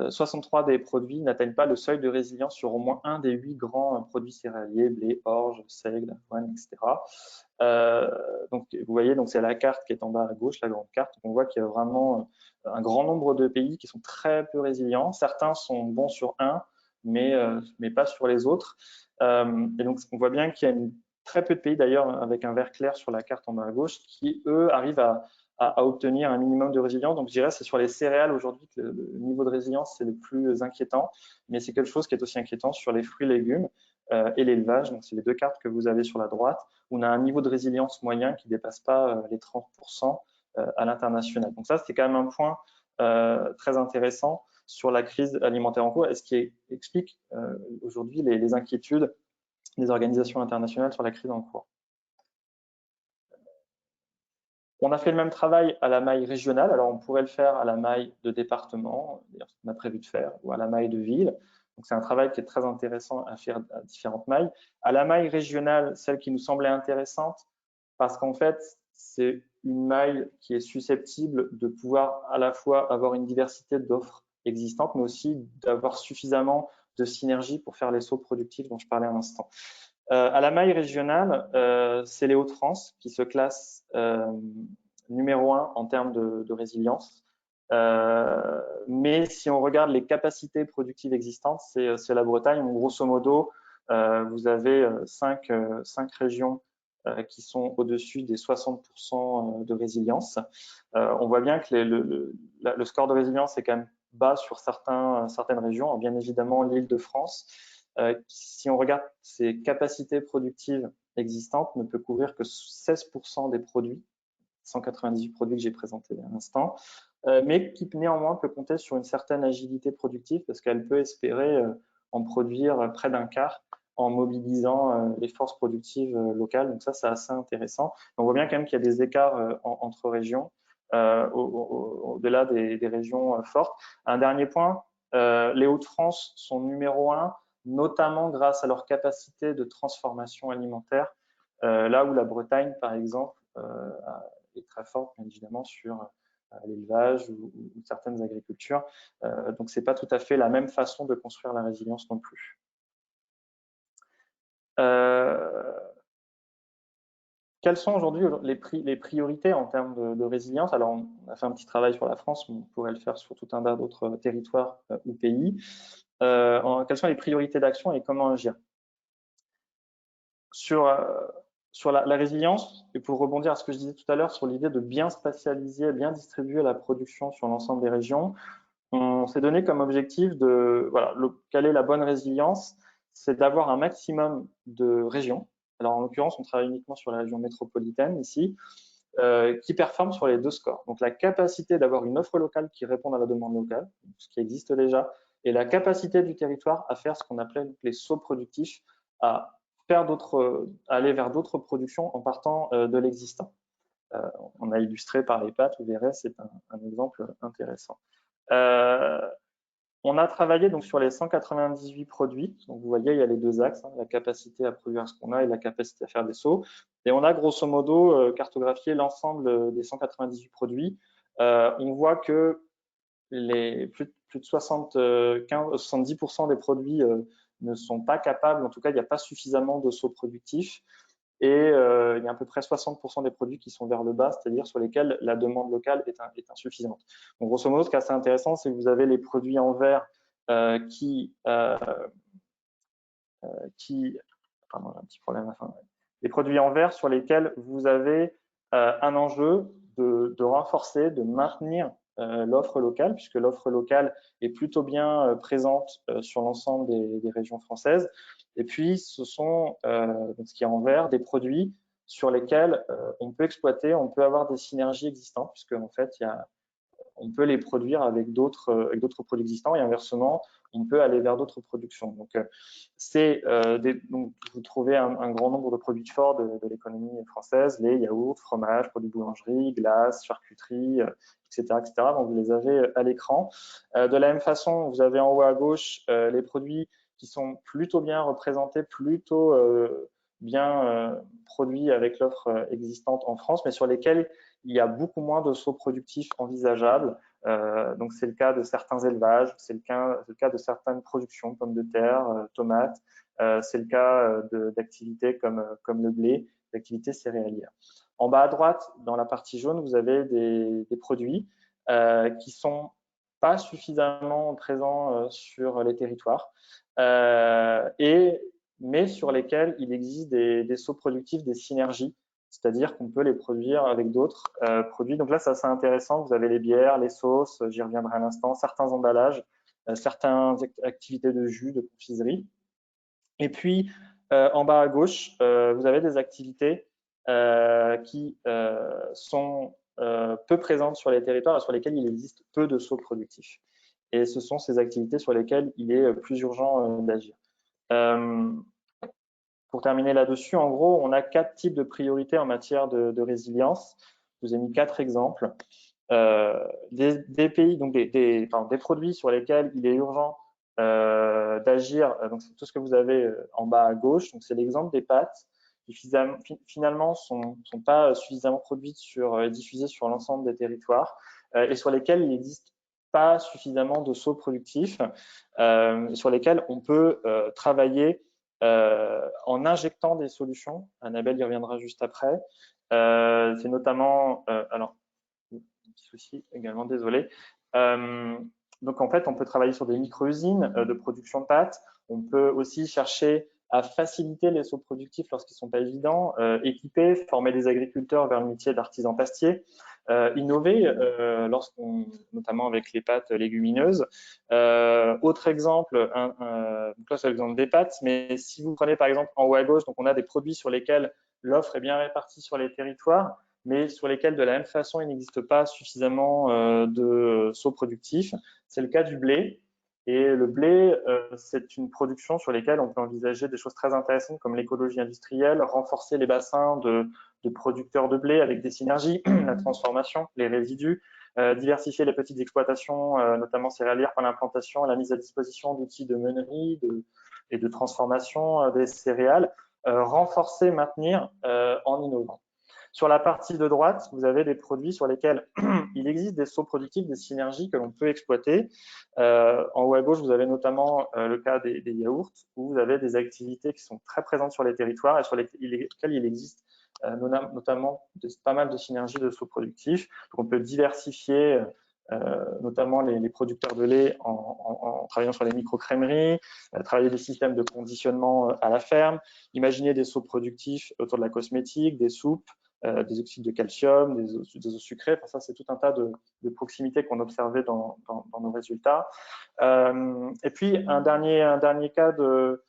63 des produits n'atteignent pas le seuil de résilience sur au moins un des 8 grands produits céréaliers, blé, orge, seigle, avoine, etc. Donc, vous voyez, c'est la carte qui est en bas à gauche, la grande carte. On voit qu'il y a vraiment un grand nombre de pays qui sont très peu résilients. Certains sont bons sur un, mais pas sur les autres. Et donc, on voit bien qu'il y a très peu de pays, d'ailleurs, avec un vert clair sur la carte en bas à gauche, qui, eux, arrivent à obtenir un minimum de résilience. Donc, je dirais que c'est sur les céréales aujourd'hui que le niveau de résilience c'est le plus inquiétant, mais c'est quelque chose qui est aussi inquiétant sur les fruits et légumes et l'élevage. Donc, c'est les deux cartes que vous avez sur la droite, où on a un niveau de résilience moyen qui ne dépasse pas les 30% à l'international. Donc, ça, c'est quand même un point très intéressant sur la crise alimentaire en cours et ce qui explique aujourd'hui les inquiétudes des organisations internationales sur la crise en cours. On a fait le même travail à la maille régionale. Alors, on pourrait le faire à la maille de département, d'ailleurs, ce qu'on a prévu de faire, ou à la maille de ville. Donc, c'est un travail qui est très intéressant à faire à différentes mailles. À la maille régionale, celle qui nous semblait intéressante, parce qu'en fait, c'est une maille qui est susceptible de pouvoir à la fois avoir une diversité d'offres existantes, mais aussi d'avoir suffisamment de synergie pour faire les sauts productifs dont je parlais à l'instant. À la maille régionale, c'est les Hauts-de-France qui se classent numéro 1 en termes de résilience. Mais si on regarde les capacités productives existantes, c'est la Bretagne. Grosso modo, vous avez 5 régions qui sont au-dessus des 60% de résilience. On voit bien que le score de résilience est quand même bas sur certaines régions, bien évidemment l'Île-de-France. Si on regarde ces capacités productives existantes, ne peut couvrir que 16% des produits, 198 produits que j'ai présentés à l'instant, mais qui néanmoins peut compter sur une certaine agilité productive parce qu'elle peut espérer en produire près d'un quart en mobilisant les forces productives locales. Donc ça, c'est assez intéressant. On voit bien quand même qu'il y a des écarts entre régions, au-delà des régions fortes. Un dernier point, les Hauts-de-France sont numéro 1, notamment grâce à leur capacité de transformation alimentaire, là où la Bretagne, par exemple, est très forte, bien évidemment, sur l'élevage ou certaines agricultures. Donc, ce n'est pas tout à fait la même façon de construire la résilience non plus. Quelles sont aujourd'hui les priorités en termes de résilience? Alors, on a fait un petit travail sur la France, mais on pourrait le faire sur tout un tas d'autres territoires ou pays. Quelles sont les priorités d'action et comment agir? Sur la résilience, et pour rebondir à ce que je disais tout à l'heure sur l'idée de bien spatialiser, bien distribuer la production sur l'ensemble des régions, on s'est donné comme objectif de, voilà, quelle est la bonne résilience? C'est d'avoir un maximum de régions. Alors, en l'occurrence, on travaille uniquement sur la région métropolitaine ici, qui performent sur les 2 scores. Donc, la capacité d'avoir une offre locale qui réponde à la demande locale, ce qui existe déjà, et la capacité du territoire à faire ce qu'on appelait les sauts productifs, à aller vers d'autres productions en partant de l'existant. On a illustré par les pâtes, vous verrez, c'est un exemple intéressant. On a travaillé donc sur les 198 produits. Donc vous voyez, il y a les 2 axes, la capacité à produire ce qu'on a et la capacité à faire des sauts. Et on a grosso modo cartographié l'ensemble des 198 produits. On voit que plus de 70% des produits ne sont pas capables, en tout cas, il n'y a pas suffisamment de sauts productifs. Et il y a à peu près 60% des produits qui sont vers le bas, c'est-à-dire sur lesquels la demande locale est insuffisante. Donc, grosso modo, ce qui est assez intéressant, c'est que vous avez les produits en vert qui pardon, un petit problème à la fin. Les produits en vert sur lesquels vous avez un enjeu de renforcer, de maintenir l'offre locale, puisque l'offre locale est plutôt bien présente sur l'ensemble des régions françaises. Et puis, ce sont, ce qui est en vert, des produits sur lesquels on peut exploiter, on peut avoir des synergies existantes, puisque en fait, on peut les produire avec d'autres produits existants et inversement, on peut aller vers d'autres productions. Donc, vous trouvez un grand nombre de produits forts de l'économie française, les yaourts, fromages, produits de boulangerie, glaces, charcuterie, etc., etc. Donc, vous les avez à l'écran. De la même façon, vous avez en haut à gauche les produits qui sont plutôt bien représentés, plutôt bien produits avec l'offre existante en France, mais sur lesquels il y a beaucoup moins de sauts productifs envisageables. Donc, c'est le cas de certains élevages, c'est le cas de certaines productions, pommes de terre, tomates. C'est le cas d'activités comme le blé, d'activités céréalières. En bas à droite, dans la partie jaune, vous avez des produits qui sont pas suffisamment présents sur les territoires, mais sur lesquels il existe des sauts productifs, des synergies, c'est-à-dire qu'on peut les produire avec d'autres produits. Donc là, c'est assez intéressant. Vous avez les bières, les sauces, j'y reviendrai à l'instant, certains emballages, certaines activités de jus, de confiserie. Et puis, en bas à gauche, vous avez des activités qui sont peu présentes sur les territoires et sur lesquelles il existe peu de sauts productifs. Et ce sont ces activités sur lesquelles il est plus urgent d'agir. Pour terminer là-dessus, en gros, on a 4 types de priorités en matière de résilience. Je vous ai mis 4 exemples. Des pays, donc des produits sur lesquels il est urgent d'agir. Donc, c'est tout ce que vous avez en bas à gauche. Donc, c'est l'exemple des pâtes qui finalement sont pas suffisamment produites diffusées sur l'ensemble des territoires et sur lesquelles il existe pas suffisamment de sauts productifs sur lesquels on peut travailler en injectant des solutions. Annabelle y reviendra juste après. C'est notamment, alors, petit souci également, désolé. Donc en fait, on peut travailler sur des micro-usines de production de pâtes. On peut aussi chercher à faciliter les sauts productifs lorsqu'ils ne sont pas évidents, équiper, former des agriculteurs vers le métier d'artisan pastier, innover, notamment avec les pâtes légumineuses. Autre exemple, donc là c'est l'exemple des pâtes, mais si vous prenez par exemple en haut à gauche, donc on a des produits sur lesquels l'offre est bien répartie sur les territoires, mais sur lesquels de la même façon il n'existe pas suffisamment de sauts productifs. C'est le cas du blé. Et le blé, c'est une production sur laquelle on peut envisager des choses très intéressantes comme l'écologie industrielle, renforcer les bassins de producteurs de blé avec des synergies, la transformation, les résidus, diversifier les petites exploitations, notamment céréalières par l'implantation, la mise à disposition d'outils de meunerie et de transformation des céréales, renforcer, maintenir en innovant. Sur la partie de droite, vous avez des produits sur lesquels il existe des sauts productifs, des synergies que l'on peut exploiter. En haut à gauche, vous avez notamment le cas des yaourts, où vous avez des activités qui sont très présentes sur les territoires et sur lesquelles il existe notamment pas mal de synergies de sauts productifs. Donc on peut diversifier notamment les producteurs de lait en travaillant sur les micro-crèmeries, travailler des systèmes de conditionnement à la ferme, imaginer des sauts productifs autour de la cosmétique, des soupes, des oxydes de calcium, des eaux sucrées. Enfin, ça, c'est tout un tas de proximités qu'on observait dans nos résultats. Et puis, un dernier cas de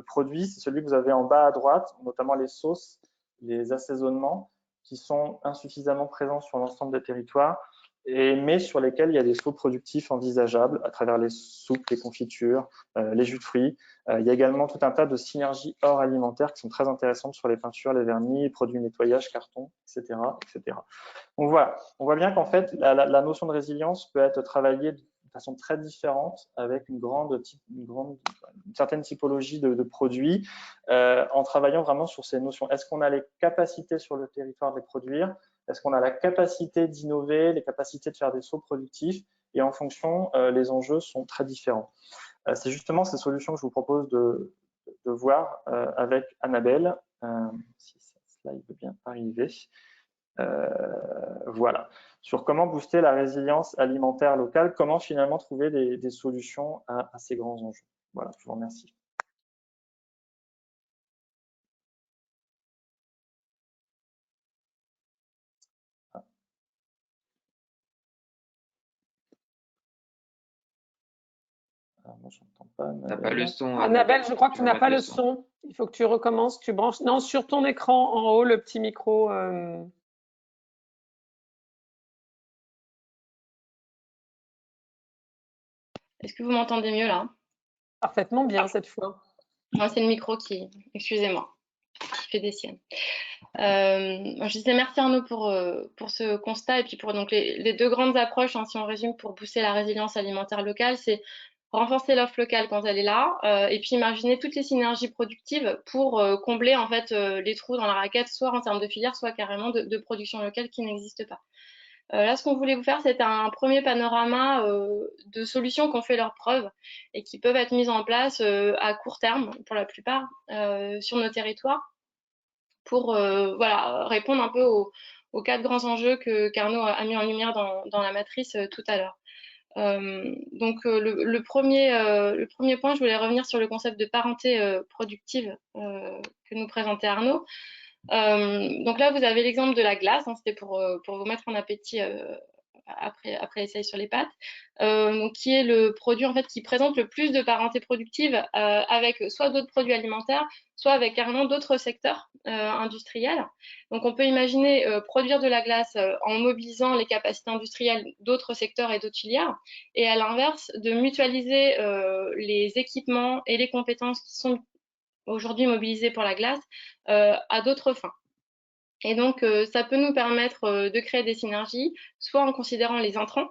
produits, c'est celui que vous avez en bas à droite, notamment les sauces, les assaisonnements, qui sont insuffisamment présents sur l'ensemble des territoires, mais sur lesquels il y a des sauts productifs envisageables à travers les soupes, les confitures, les jus de fruits. Il y a également tout un tas de synergies hors alimentaires qui sont très intéressantes sur les peintures, les vernis, les produits de nettoyage, carton, etc., etc. Donc voilà, on voit bien qu'en fait, la notion de résilience peut être travaillée de façon très différente avec une certaine typologie de produits en travaillant vraiment sur ces notions. Est-ce qu'on a les capacités sur le territoire de les produire? Est-ce qu'on a la capacité d'innover, les capacités de faire des sauts productifs? Et en fonction, les enjeux sont très différents. C'est justement ces solutions que je vous propose de voir avec Annabelle. Si ce slide veut bien arriver. Voilà. Sur comment booster la résilience alimentaire locale, comment finalement trouver des solutions à ces grands enjeux. Voilà, je vous remercie. Moi, je n'entends pas. T'as pas le son. Annabelle, je crois que tu n'as pas le son. Il faut que tu recommences. Tu branches. Non, sur ton écran en haut, le petit micro. Est-ce que vous m'entendez mieux là? Parfaitement bien cette fois. Moi, c'est le micro qui, excusez-moi, qui fait des siennes. Je disais merci Arnaud pour ce constat et puis pour donc les deux grandes approches, hein, si on résume, pour booster la résilience alimentaire locale, c'est renforcer l'offre locale quand elle est là et puis imaginer toutes les synergies productives pour combler en fait les trous dans la raquette, soit en termes de filière, soit carrément de production locale qui n'existe pas. Là, ce qu'on voulait vous faire, c'était un premier panorama de solutions qui ont fait leurs preuves et qui peuvent être mises en place à court terme, pour la plupart, sur nos territoires, pour voilà, répondre un peu aux quatre grands enjeux qu'Arnaud a mis en lumière dans la matrice tout à l'heure. Le premier point, je voulais revenir sur le concept de parenté productive que nous présentait Arnaud. Donc là, vous avez l'exemple de la glace, hein, c'était pour vous mettre en appétit après l'essai sur les pâtes, donc qui est le produit en fait qui présente le plus de parenté productive avec soit d'autres produits alimentaires, soit avec carrément d'autres secteurs industriels. Donc on peut imaginer produire de la glace en mobilisant les capacités industrielles d'autres secteurs et d'autres filières, et à l'inverse de mutualiser les équipements et les compétences qui sont aujourd'hui mobilisés pour la glace à d'autres fins. Et donc, ça peut nous permettre de créer des synergies, soit en considérant les intrants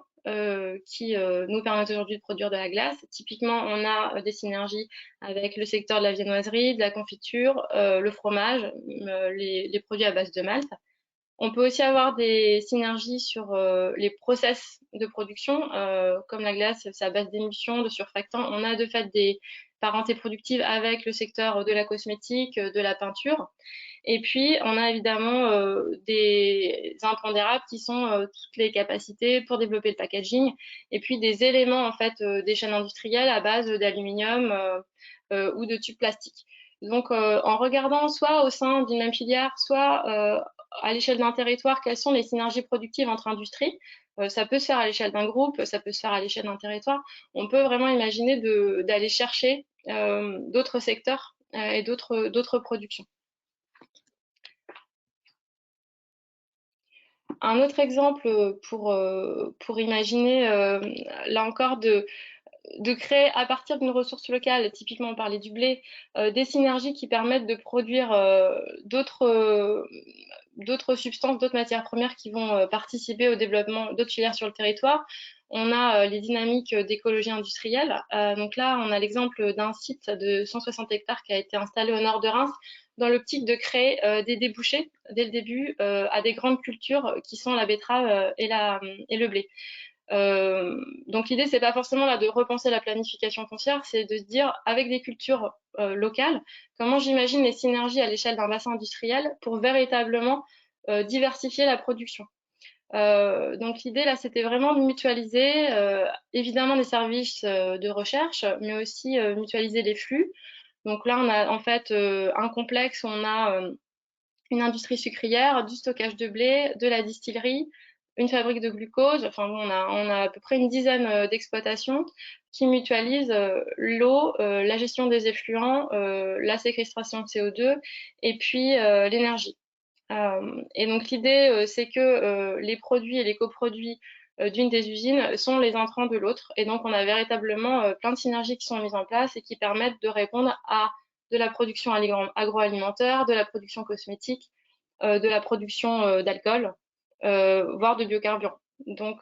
qui nous permettent aujourd'hui de produire de la glace. Typiquement, on a des synergies avec le secteur de la viennoiserie, de la confiture, le fromage, les produits à base de malt. On peut aussi avoir des synergies sur les process de production, comme la glace, c'est à base d'émulsion, de surfactants. On a de fait des parentés productives avec le secteur de la cosmétique, de la peinture. Et puis, on a évidemment des impondérables qui sont toutes les capacités pour développer le packaging, et puis des éléments en fait des chaînes industrielles à base d'aluminium ou de tubes plastiques. Donc, en regardant soit au sein d'une même filière, soit à l'échelle d'un territoire, quelles sont les synergies productives entre industries, ça peut se faire à l'échelle d'un groupe, ça peut se faire à l'échelle d'un territoire. On peut vraiment imaginer d'aller chercher d'autres secteurs et d'autres productions. Un autre exemple pour imaginer, là encore, de créer à partir d'une ressource locale, typiquement on parlait du blé, des synergies qui permettent de produire d'autres substances, d'autres matières premières qui vont participer au développement d'autres filières sur le territoire. On a les dynamiques d'écologie industrielle. Donc là, on a l'exemple d'un site de 160 hectares qui a été installé au nord de Reims dans l'optique de créer des débouchés dès le début à des grandes cultures qui sont la betterave et le blé. Donc l'idée, c'est pas forcément là de repenser la planification foncière, c'est de se dire avec des cultures locales, comment j'imagine les synergies à l'échelle d'un bassin industriel pour véritablement diversifier la production. Donc l'idée là, c'était vraiment de mutualiser évidemment des services de recherche, mais aussi mutualiser les flux. Donc là, on a en fait un complexe, on a une industrie sucrière, du stockage de blé, de la distillerie, une fabrique de glucose. Enfin bon, on a à peu près une dizaine d'exploitations qui mutualisent l'eau, la gestion des effluents, la séquestration de CO2 et puis l'énergie. Et donc l'idée, c'est que les produits et les coproduits d'une des usines sont les intrants de l'autre. Et donc on a véritablement plein de synergies qui sont mises en place et qui permettent de répondre à de la production agroalimentaire, de la production cosmétique, de la production d'alcool, voire de biocarburants. Donc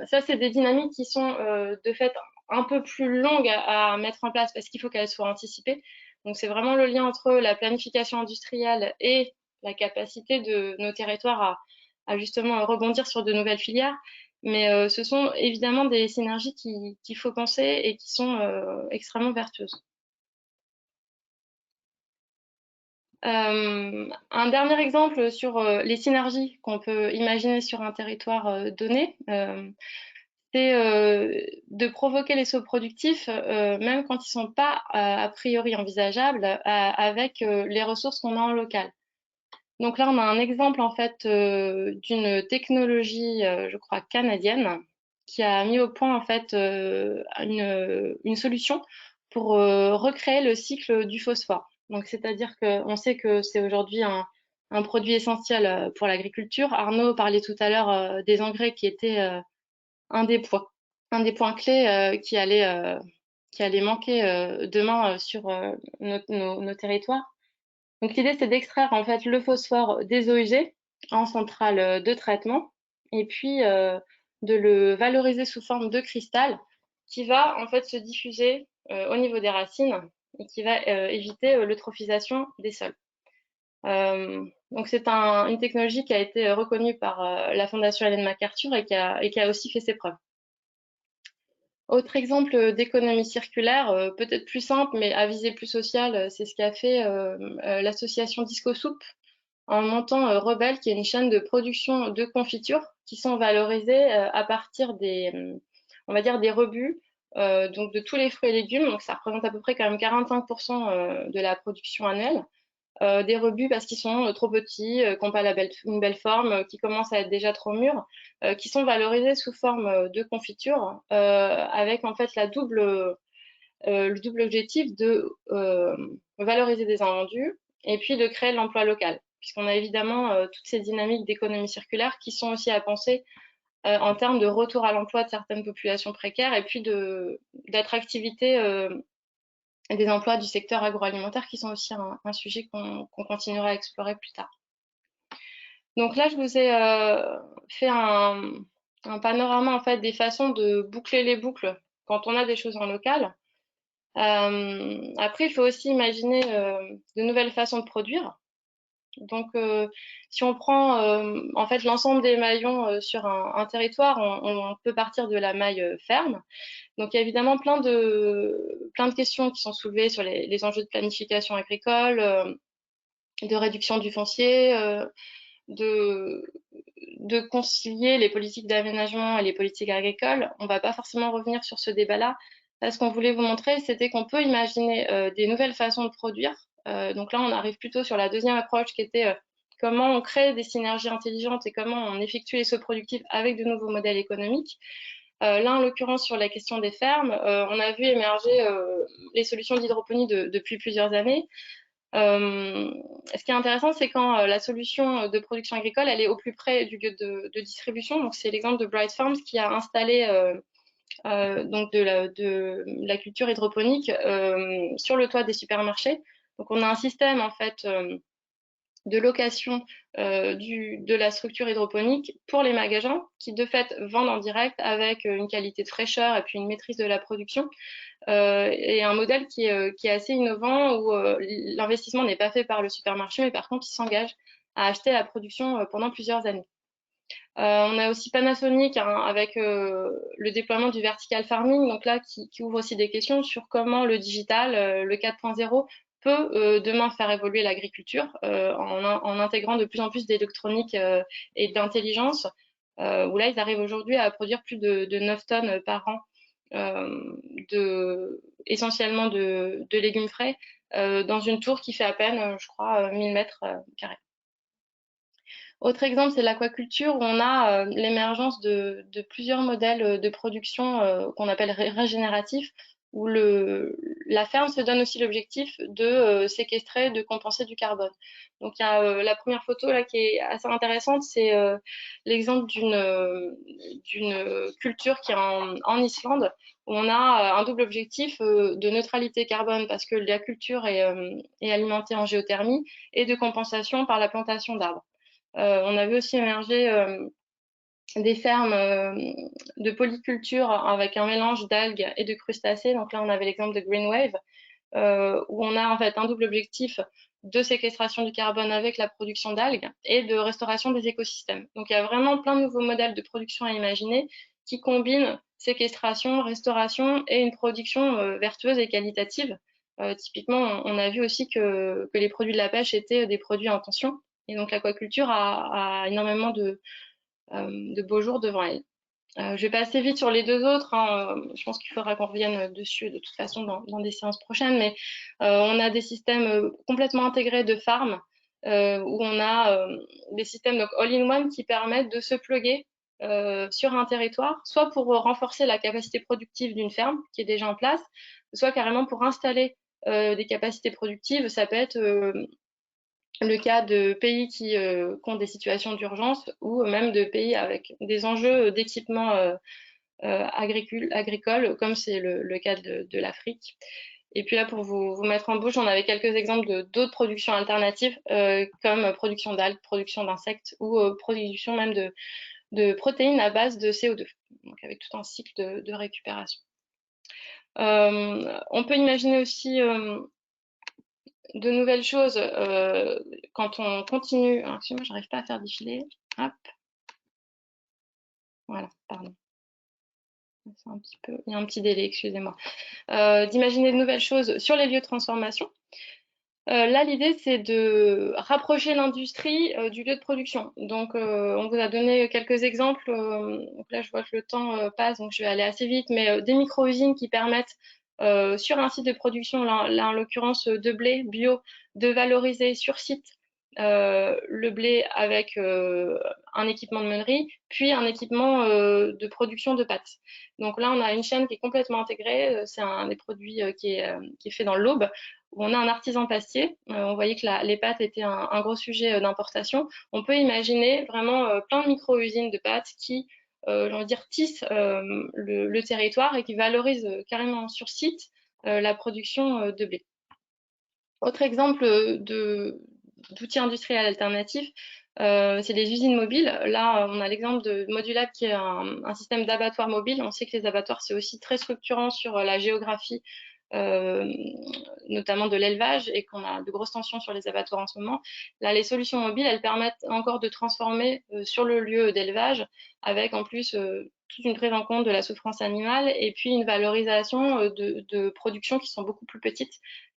ça, c'est des dynamiques qui sont de fait un peu plus longues à mettre en place parce qu'il faut qu'elles soient anticipées. Donc c'est vraiment le lien entre la planification industrielle et la capacité de nos territoires à justement rebondir sur de nouvelles filières. Mais ce sont évidemment des synergies qu'il faut penser et qui sont extrêmement vertueuses. Un dernier exemple sur les synergies qu'on peut imaginer sur un territoire donné, c'est de provoquer les sauts productifs, même quand ils ne sont pas a priori envisageables, avec les ressources qu'on a en local. Donc là, on a un exemple en fait d'une technologie, je crois canadienne, qui a mis au point en fait une solution pour recréer le cycle du phosphore. Donc c'est-à-dire qu'on sait que c'est aujourd'hui un produit essentiel pour l'agriculture. Arnaud parlait tout à l'heure des engrais qui étaient un des points clés qui allait manquer demain sur nos territoires. Donc l'idée, c'est d'extraire en fait le phosphore des eaux usées en centrale de traitement et puis de le valoriser sous forme de cristal qui va en fait se diffuser au niveau des racines et qui va éviter l'eutrophisation des sols. Donc c'est une technologie qui a été reconnue par la Fondation Ellen MacArthur et qui a aussi fait ses preuves. Autre exemple d'économie circulaire, peut-être plus simple, mais à visée plus sociale, c'est ce qu'a fait l'association Disco Soup en montant Rebelle, qui est une chaîne de production de confitures qui sont valorisées à partir on va dire des rebuts, donc de tous les fruits et légumes. Donc ça représente à peu près quand même 45% de la production annuelle. Des rebuts parce qu'ils sont trop petits, qui n'ont pas une belle forme, qui commencent à être déjà trop mûrs, qui sont valorisés sous forme de confiture, avec en fait le double objectif de valoriser des invendus et puis de créer de l'emploi local, puisqu'on a évidemment toutes ces dynamiques d'économie circulaire qui sont aussi à penser en termes de retour à l'emploi de certaines populations précaires et puis d'attractivité des emplois du secteur agroalimentaire qui sont aussi un sujet qu'on continuera à explorer plus tard. Donc là, je vous ai fait un panorama en fait des façons de boucler les boucles quand on a des choses en local. Après, il faut aussi imaginer de nouvelles façons de produire. Donc, si on prend en fait l'ensemble des maillons sur un territoire, on peut partir de la maille ferme. Donc, il y a évidemment plein de questions qui sont soulevées sur les enjeux de planification agricole, de réduction du foncier, de concilier les politiques d'aménagement et les politiques agricoles. On ne va pas forcément revenir sur ce débat-là. Là, ce qu'on voulait vous montrer, c'était qu'on peut imaginer des nouvelles façons de produire. Donc là, on arrive plutôt sur la deuxième approche qui était comment on crée des synergies intelligentes et comment on effectue les sauts productifs avec de nouveaux modèles économiques. Là, en l'occurrence, sur la question des fermes, on a vu émerger les solutions d'hydroponie depuis plusieurs années. Ce qui est intéressant, c'est quand la solution de production agricole, elle est au plus près du lieu de distribution. Donc, c'est l'exemple de Bright Farms qui a installé donc de la culture hydroponique sur le toit des supermarchés. Donc, on a un système en fait de location de la structure hydroponique pour les magasins qui de fait vendent en direct avec une qualité de fraîcheur et puis une maîtrise de la production. Et un modèle qui est assez innovant où l'investissement n'est pas fait par le supermarché, mais par contre, il s'engage à acheter la production pendant plusieurs années. On a aussi Panasonic avec le déploiement du vertical farming, donc là qui ouvre aussi des questions sur comment le digital, le 4.0, peut demain faire évoluer l'agriculture en intégrant de plus en plus d'électronique et d'intelligence, où là ils arrivent aujourd'hui à produire plus de 9 tonnes par an essentiellement de légumes frais dans une tour qui fait à peine, je crois, 1000 mètres carrés. Autre exemple, c'est l'aquaculture où on a l'émergence de plusieurs modèles de production qu'on appelle régénératifs, où la ferme se donne aussi l'objectif de séquestrer, de compenser du carbone. Donc il y a la première photo là qui est assez intéressante, c'est l'exemple d'une culture qui est en Islande, où on a un double objectif de neutralité carbone parce que la culture est alimentée en géothermie et de compensation par la plantation d'arbres. On a vu aussi émerger des fermes de polyculture avec un mélange d'algues et de crustacés. Donc là, on avait l'exemple de Green Wave, où on a en fait un double objectif de séquestration du carbone avec la production d'algues et de restauration des écosystèmes. Donc il y a vraiment plein de nouveaux modèles de production à imaginer qui combinent séquestration, restauration et une production vertueuse et qualitative. Typiquement, on a vu aussi que les produits de la pêche étaient des produits en tension. Et donc l'aquaculture a énormément de beaux jours devant elle. Je vais passer vite sur les deux autres. Je pense qu'il faudra qu'on revienne dessus de toute façon dans des séances prochaines. Mais on a des systèmes complètement intégrés de farm où on a des systèmes donc all-in-one qui permettent de se plugger sur un territoire, soit pour renforcer la capacité productive d'une ferme qui est déjà en place, soit carrément pour installer des capacités productives. Ça peut être le cas de pays qui ont des situations d'urgence ou même de pays avec des enjeux d'équipement agricole, comme c'est le cas de l'Afrique. Et puis là, pour vous mettre en bouche, on avait quelques exemples d'autres productions alternatives, comme production d'algues, production d'insectes ou production même de protéines à base de CO2, donc avec tout un cycle de récupération. On peut imaginer aussi de nouvelles choses quand on continue. Excusez-moi, j'arrive pas à faire défiler. Hop. Voilà, pardon. Il y a un petit délai, excusez-moi. D'imaginer de nouvelles choses sur les lieux de transformation. Là, l'idée, c'est de rapprocher l'industrie du lieu de production. Donc, on vous a donné quelques exemples. Donc là, je vois que le temps passe, donc je vais aller assez vite, mais des micro-usines qui permettent sur un site de production, là en l'occurrence de blé bio, de valoriser sur site le blé avec un équipement de meunerie, puis un équipement de production de pâtes. Donc là, on a une chaîne qui est complètement intégrée. C'est un des produits qui est fait dans l'Aube, où on a un artisan pastier. On voyait que les pâtes étaient un gros sujet d'importation. On peut imaginer vraiment plein de micro-usines de pâtes qui j'ai envie de dire, tissent le territoire et qui valorisent carrément sur site la production de blé. Autre exemple d'outils industriels alternatifs, c'est les usines mobiles. Là, on a l'exemple de Modulab qui est un système d'abattoir mobile. On sait que les abattoirs, c'est aussi très structurant sur la géographie notamment de l'élevage, et qu'on a de grosses tensions sur les abattoirs en ce moment, là, les solutions mobiles, elles permettent encore de transformer sur le lieu d'élevage, avec en plus toute une prise en compte de la souffrance animale, et puis une valorisation de productions qui sont beaucoup plus petites,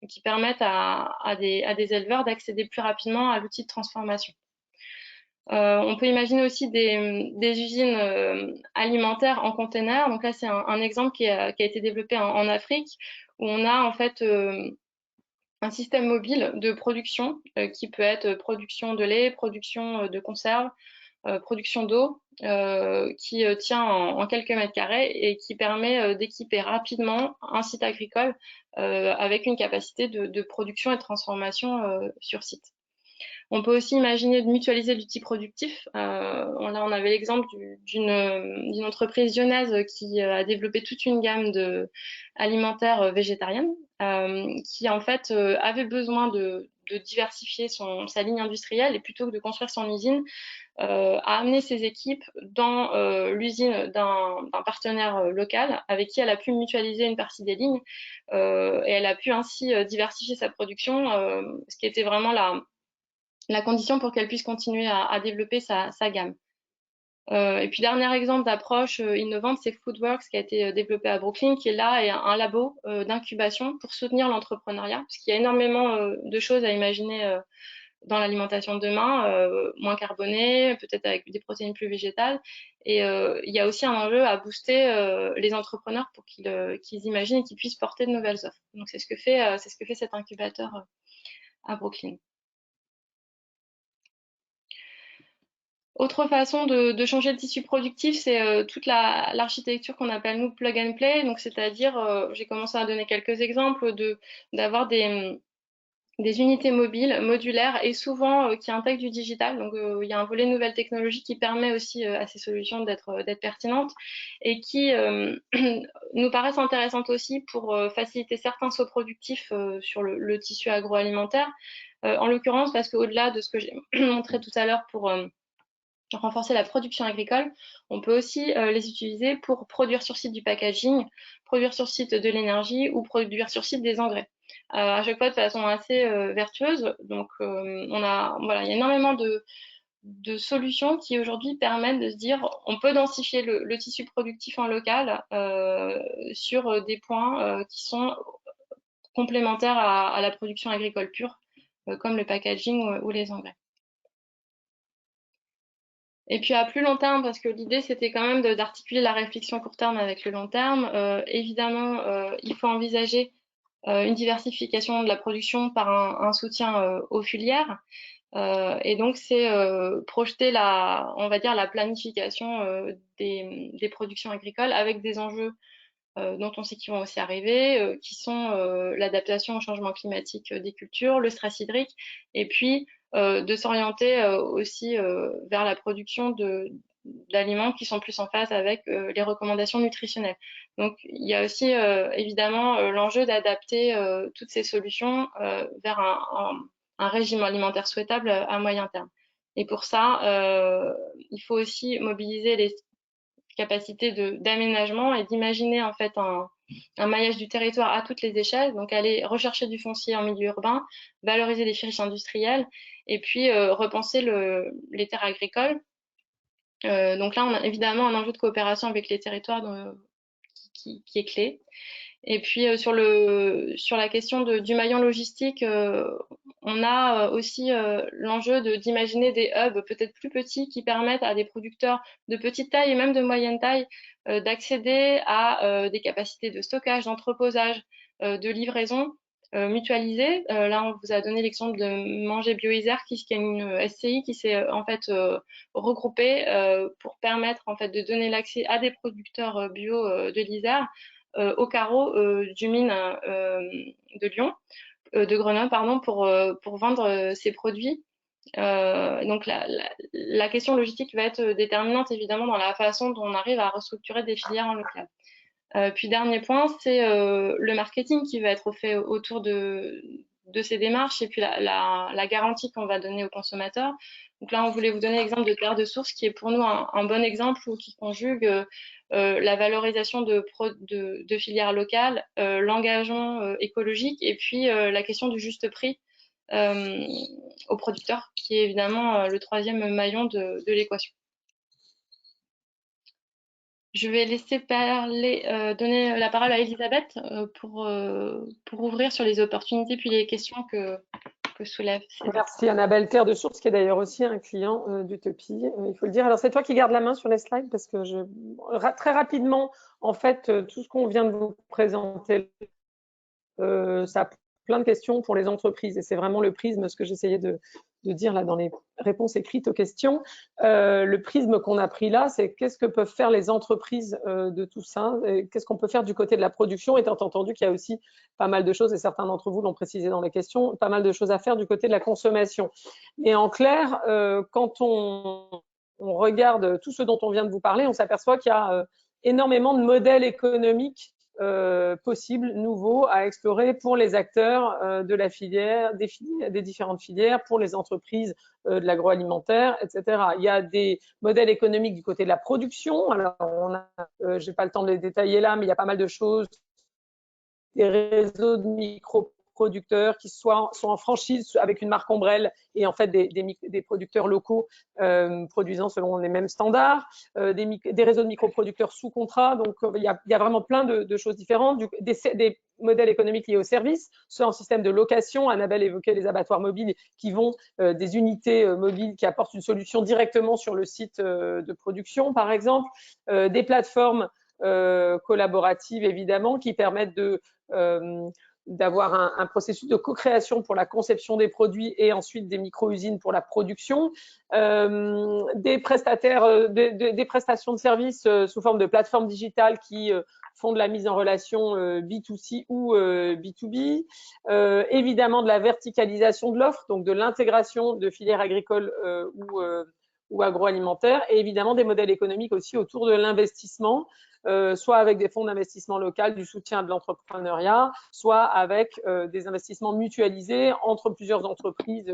qui permettent à des éleveurs d'accéder plus rapidement à l'outil de transformation. On peut imaginer aussi des usines alimentaires en container. Donc là, c'est un exemple qui a été développé en Afrique, où on a en fait un système mobile de production qui peut être production de lait, production de conserve, production d'eau, qui tient en quelques mètres carrés et qui permet d'équiper rapidement un site agricole avec une capacité de production et de transformation sur site. On peut aussi imaginer de mutualiser l'outil productif. Là, on avait l'exemple d'une entreprise lyonnaise qui a développé toute une gamme alimentaires végétariennes, qui en fait avait besoin de diversifier sa ligne industrielle, et plutôt que de construire son usine, a amené ses équipes dans l'usine d'un partenaire local avec qui elle a pu mutualiser une partie des lignes, et elle a pu ainsi diversifier sa production, ce qui était vraiment la condition pour qu'elle puisse continuer à développer sa gamme. Et puis, dernier exemple d'approche innovante, c'est Foodworks, qui a été développé à Brooklyn, qui est là et un labo d'incubation pour soutenir l'entrepreneuriat, parce qu'il y a énormément de choses à imaginer dans l'alimentation de demain, moins carbonée, peut-être avec des protéines plus végétales. Et il y a aussi un enjeu à booster les entrepreneurs pour qu'ils imaginent et qu'ils puissent porter de nouvelles offres. Donc, c'est ce que fait cet incubateur à Brooklyn. Autre façon de changer le tissu productif, c'est toute l'architecture qu'on appelle nous plug and play. Donc, c'est-à-dire, j'ai commencé à donner quelques exemples d'avoir des unités mobiles, modulaires, et souvent qui intègrent du digital. Donc, il y a un volet nouvelles technologies qui permet aussi à ces solutions d'être pertinentes, et qui nous paraissent intéressantes aussi pour faciliter certains sauts productifs sur le tissu agroalimentaire. En l'occurrence, parce qu'au-delà de ce que j'ai montré tout à l'heure pour renforcer la production agricole, on peut aussi les utiliser pour produire sur site du packaging, produire sur site de l'énergie, ou produire sur site des engrais. À chaque fois de façon assez vertueuse. Donc, il y a énormément de solutions qui aujourd'hui permettent de se dire on peut densifier le tissu productif en local sur des points qui sont complémentaires à la production agricole pure, comme le packaging ou les engrais. Et puis à plus long terme, parce que l'idée c'était quand même d'articuler la réflexion court terme avec le long terme, évidemment il faut envisager une diversification de la production par un soutien aux filières, et donc c'est projeter on va dire la planification des productions agricoles avec des enjeux dont on sait qu'ils vont aussi arriver, qui sont l'adaptation au changement climatique des cultures, le stress hydrique, et puis de s'orienter aussi vers la production d'aliments qui sont plus en phase avec les recommandations nutritionnelles. Donc, il y a aussi évidemment l'enjeu d'adapter toutes ces solutions vers un régime alimentaire souhaitable à moyen terme. Et pour ça, il faut aussi mobiliser les capacités d'aménagement et d'imaginer en fait un maillage du territoire à toutes les échelles, donc aller rechercher du foncier en milieu urbain, valoriser les friches industrielles, et puis repenser les terres agricoles. Donc là, on a évidemment un enjeu de coopération avec les territoires qui est clé. Et puis sur la question du maillon logistique, on a aussi l'enjeu d'imaginer des hubs peut-être plus petits qui permettent à des producteurs de petite taille et même de moyenne taille d'accéder à des capacités de stockage, d'entreposage, de livraison mutualisées. Là, on vous a donné l'exemple de Manger Bio-Isère, qui est une SCI qui s'est en fait regroupée pour permettre en fait de donner l'accès à des producteurs bio de l'Isère au carreau du mine de Grenoble, pardon, pour vendre ses produits. Donc la question logistique va être déterminante évidemment dans la façon dont on arrive à restructurer des filières en local. Puis dernier point, c'est le marketing qui va être fait autour de ces démarches et puis la garantie qu'on va donner aux consommateurs. Donc là, on voulait vous donner l'exemple de Terre de Source, qui est pour nous un bon exemple où qui conjugue la valorisation de filières locales, l'engagement écologique et puis la question du juste prix aux producteurs, qui est évidemment le troisième maillon de l'équation. Je vais laisser donner la parole à Elisabeth pour ouvrir sur les opportunités puis les questions que soulève César. Merci Annabelle. Terre de Source, qui est d'ailleurs aussi un client d'Utopie, il faut le dire. Alors c'est toi qui gardes la main sur les slides parce que très rapidement, en fait, tout ce qu'on vient de vous présenter, ça a plein de questions pour les entreprises et c'est vraiment le prisme, ce que j'essayais de dire là dans les réponses écrites aux questions. Le prisme qu'on a pris là, c'est qu'est-ce que peuvent faire les entreprises de tout ça, qu'est-ce qu'on peut faire du côté de la production, étant entendu qu'il y a aussi pas mal de choses, et certains d'entre vous l'ont précisé dans les questions, pas mal de choses à faire du côté de la consommation. Et en clair, quand on regarde tout ce dont on vient de vous parler, on s'aperçoit qu'il y a énormément de modèles économiques possibles, nouveaux à explorer pour les acteurs de la filière, des différentes filières, pour les entreprises de l'agroalimentaire, etc. Il y a des modèles économiques du côté de la production. Alors, j'ai pas le temps de les détailler là, mais il y a pas mal de choses. Des réseaux de micro-producteurs qui sont en franchise avec une marque ombrelle et en fait des producteurs locaux produisant selon les mêmes standards, des réseaux de micro-producteurs sous contrat. Donc, il y a vraiment plein de choses différentes, des modèles économiques liés aux services, soit en système de location. Annabelle évoquait les abattoirs mobiles qui vont des unités mobiles qui apportent une solution directement sur le site de production, par exemple, des plateformes collaboratives, évidemment, qui permettent d'avoir un processus de co-création pour la conception des produits et ensuite des micro-usines pour la production, des prestataires, des prestations de services sous forme de plateformes digitales qui font de la mise en relation B2C ou B2B, évidemment de la verticalisation de l'offre, donc de l'intégration de filières agricoles ou agroalimentaires, et évidemment des modèles économiques aussi autour de l'investissement, soit avec des fonds d'investissement local, du soutien de l'entrepreneuriat, soit avec des investissements mutualisés entre plusieurs entreprises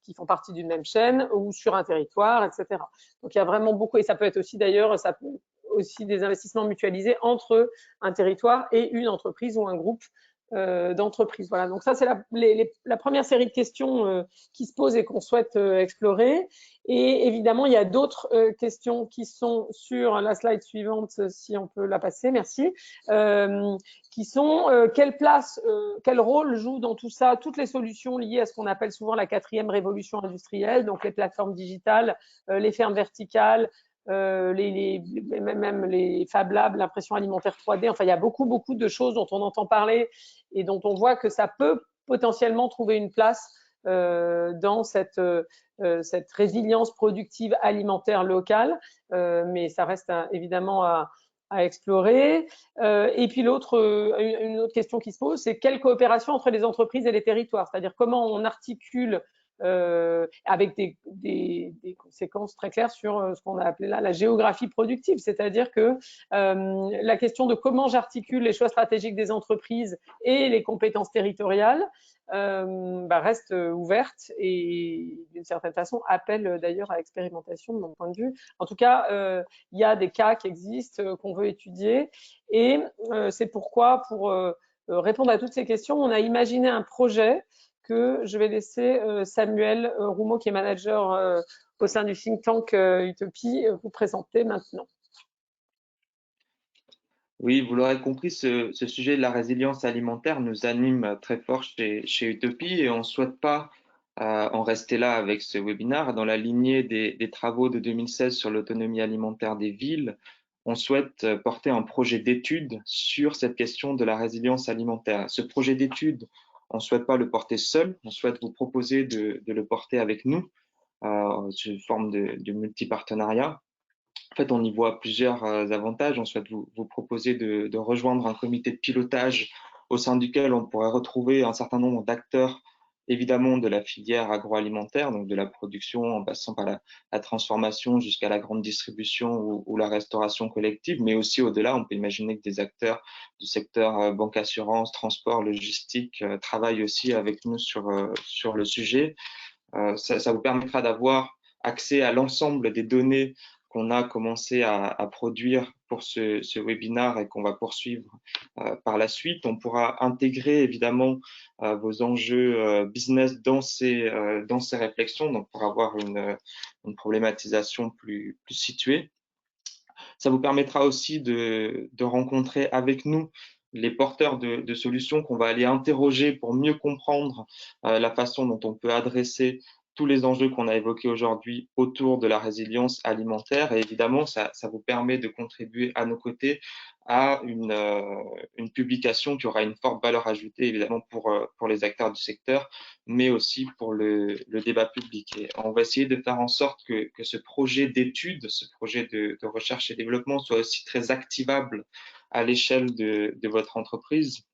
qui font partie d'une même chaîne ou sur un territoire, etc. Donc il y a vraiment beaucoup, et ça peut être aussi d'ailleurs, ça peut aussi des investissements mutualisés entre un territoire et une entreprise ou un groupe d'entreprises. Voilà, donc ça c'est la première série de questions qui se posent et qu'on souhaite explorer. Et évidemment, il y a d'autres questions qui sont sur la slide suivante, si on peut la passer, merci, qui sont quel rôle jouent dans tout ça toutes les solutions liées à ce qu'on appelle souvent la 4e révolution industrielle, donc les plateformes digitales, les fermes verticales, même les Fab Labs, l'impression alimentaire 3D. Enfin, il y a beaucoup de choses dont on entend parler et dont on voit que ça peut potentiellement trouver une place dans cette résilience productive alimentaire locale, mais ça reste évidemment à explorer. Et puis une autre question qui se pose, c'est quelle coopération entre les entreprises et les territoires, c'est-à-dire comment on articule avec des conséquences très claires sur ce qu'on a appelé là la géographie productive, c'est-à-dire que la question de comment j'articule les choix stratégiques des entreprises et les compétences territoriales reste ouverte et d'une certaine façon appelle d'ailleurs à expérimentation de mon point de vue. En tout cas, il y a des cas qui existent, qu'on veut étudier, et c'est pourquoi, pour répondre à toutes ces questions, on a imaginé un projet que je vais laisser Samuel Roumeau, qui est manager au sein du think tank Utopie, vous présenter maintenant. Oui, vous l'aurez compris, ce sujet de la résilience alimentaire nous anime très fort chez Utopie, et on ne souhaite pas en rester là avec ce webinaire. Dans la lignée des travaux de 2016 sur l'autonomie alimentaire des villes, on souhaite porter un projet d'étude sur cette question de la résilience alimentaire. Ce projet d'étude, on ne souhaite pas le porter seul, on souhaite vous proposer de le porter avec nous sous forme de multi-partenariat. En fait, on y voit plusieurs avantages. On souhaite vous proposer de rejoindre un comité de pilotage au sein duquel on pourrait retrouver un certain nombre d'acteurs évidemment de la filière agroalimentaire, donc de la production en passant par la transformation jusqu'à la grande distribution ou la restauration collective, mais aussi au-delà, on peut imaginer que des acteurs du secteur banque, assurance, transport, logistique travaillent aussi avec nous sur le sujet. Ça vous permettra d'avoir accès à l'ensemble des données qu'on a commencé à produire pour ce webinaire et qu'on va poursuivre par la suite. On pourra intégrer évidemment vos enjeux business dans ces réflexions, donc pour avoir une problématisation plus située. Ça vous permettra aussi de rencontrer avec nous les porteurs de solutions qu'on va aller interroger pour mieux comprendre la façon dont on peut adresser tous les enjeux qu'on a évoqués aujourd'hui autour de la résilience alimentaire. Et évidemment, ça vous permet de contribuer à nos côtés à une publication qui aura une forte valeur ajoutée, évidemment, pour les acteurs du secteur, mais aussi pour le débat public. Et on va essayer de faire en sorte que ce projet d'étude, ce projet de recherche et développement soit aussi très activable à l'échelle de votre entreprise,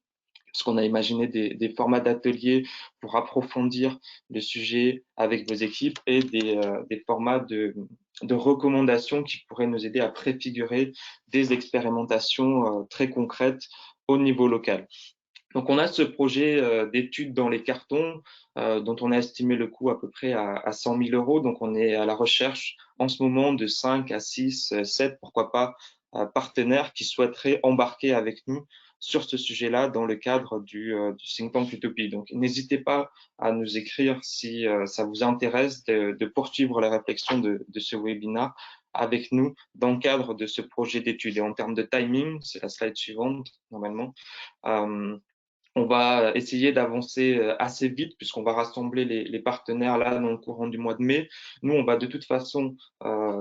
parce qu'on a imaginé des formats d'ateliers pour approfondir le sujet avec vos équipes et des formats de recommandations qui pourraient nous aider à préfigurer des expérimentations très concrètes au niveau local. Donc, on a ce projet d'étude dans les cartons dont on a estimé le coût à peu près à 100 000 euros. Donc, on est à la recherche en ce moment de 5 à 6, 7, pourquoi pas, partenaires qui souhaiteraient embarquer avec nous sur ce sujet-là dans le cadre du think tank Utopie. Donc, n'hésitez pas à nous écrire si ça vous intéresse de poursuivre la réflexion de ce webinaire avec nous dans le cadre de ce projet d'étude. Et en termes de timing, c'est la slide suivante normalement, on va essayer d'avancer assez vite puisqu'on va rassembler les partenaires là dans le courant du mois de mai. Nous, on va de toute façon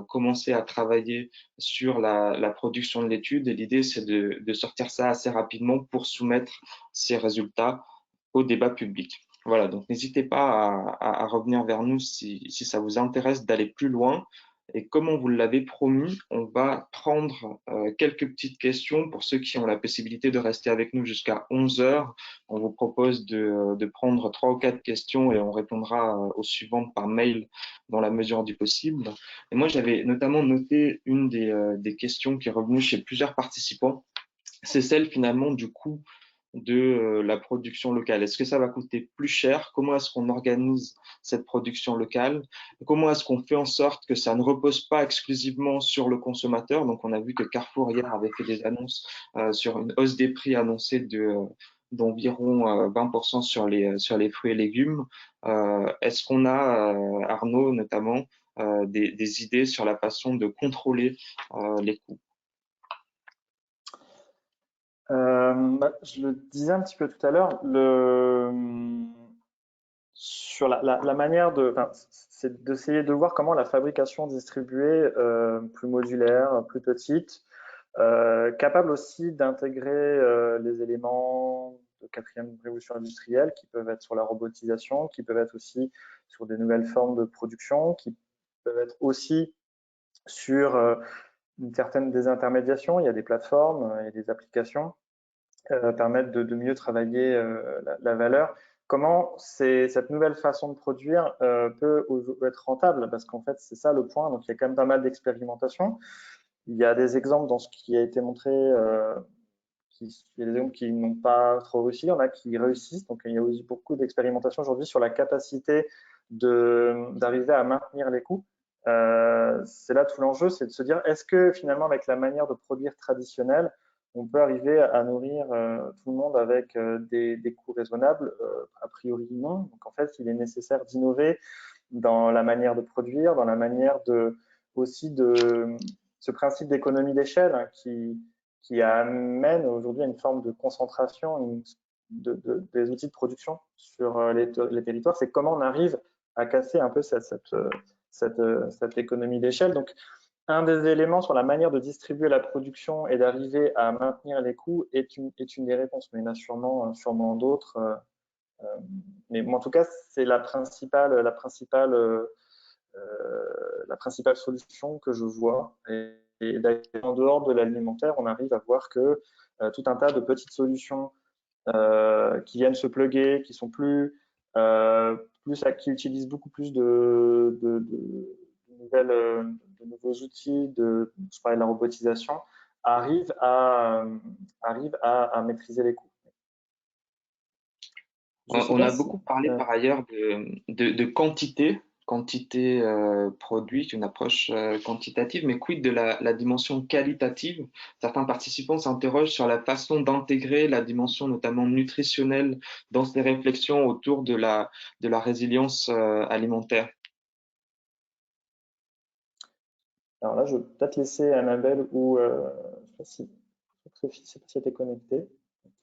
commencer à travailler sur la production de l'étude et l'idée, c'est de sortir ça assez rapidement pour soumettre ces résultats au débat public. Voilà, donc n'hésitez pas à revenir vers nous si ça vous intéresse d'aller plus loin. Et comme on vous l'avait promis, on va prendre quelques petites questions pour ceux qui ont la possibilité de rester avec nous jusqu'à 11 heures. On vous propose de prendre 3 ou 4 questions et on répondra aux suivantes par mail dans la mesure du possible. Et moi, j'avais notamment noté une des questions qui est revenue chez plusieurs participants. C'est celle finalement du coût de la production locale. Est-ce que ça va coûter plus cher? Comment est-ce qu'on organise cette production locale? Comment est-ce qu'on fait en sorte que ça ne repose pas exclusivement sur le consommateur? Donc, on a vu que Carrefour hier avait fait des annonces sur une hausse des prix annoncée d'environ 20% sur les fruits et légumes. Est-ce qu'on a, Arnaud notamment, des idées sur la façon de contrôler les coûts? Je le disais un petit peu tout à l'heure, sur la manière c'est d'essayer de voir comment la fabrication distribuée plus modulaire, plus petite, capable aussi d'intégrer les éléments de quatrième révolution industrielle qui peuvent être sur la robotisation, qui peuvent être aussi sur des nouvelles formes de production, qui peuvent être aussi sur une certaine désintermédiation. Il y a des plateformes, il y a des applications permettent de mieux travailler la valeur. Comment cette nouvelle façon de produire peut être rentable? Parce qu'en fait, c'est ça le point. Donc, il y a quand même pas mal d'expérimentation. Il y a des exemples dans ce qui a été montré, il y a des exemples qui n'ont pas trop réussi, il y en a qui réussissent. Donc, il y a aussi beaucoup d'expérimentation aujourd'hui sur la capacité d'arriver à maintenir les coûts. C'est là tout l'enjeu, c'est de se dire, est-ce que finalement, avec la manière de produire traditionnelle, on peut arriver à nourrir tout le monde avec des coûts raisonnables? A priori, non. Donc, en fait, il est nécessaire d'innover dans la manière de produire, dans la manière aussi de ce principe d'économie d'échelle hein, qui amène aujourd'hui à une forme de concentration des outils de production sur les territoires. C'est comment on arrive à casser un peu cette économie d'échelle. Donc, un des éléments sur la manière de distribuer la production et d'arriver à maintenir les coûts est une des réponses, mais il y en a sûrement d'autres. Mais en tout cas, c'est la principale solution que je vois. Et d'ailleurs, en dehors de l'alimentaire, on arrive à voir que tout un tas de petites solutions qui viennent se plugger, qui sont plus qui utilisent beaucoup plus de nouveaux outils, je parlais de la robotisation, arrivent à maîtriser les coûts. On a beaucoup parlé par ailleurs de quantité produite, une approche quantitative, mais quid de la dimension qualitative? Certains participants s'interrogent sur la façon d'intégrer la dimension notamment nutritionnelle dans ces réflexions autour de la résilience alimentaire. Alors là, je vais peut-être laisser Annabelle ou je sais pas si Sophie, je sais pas si elle était connectée.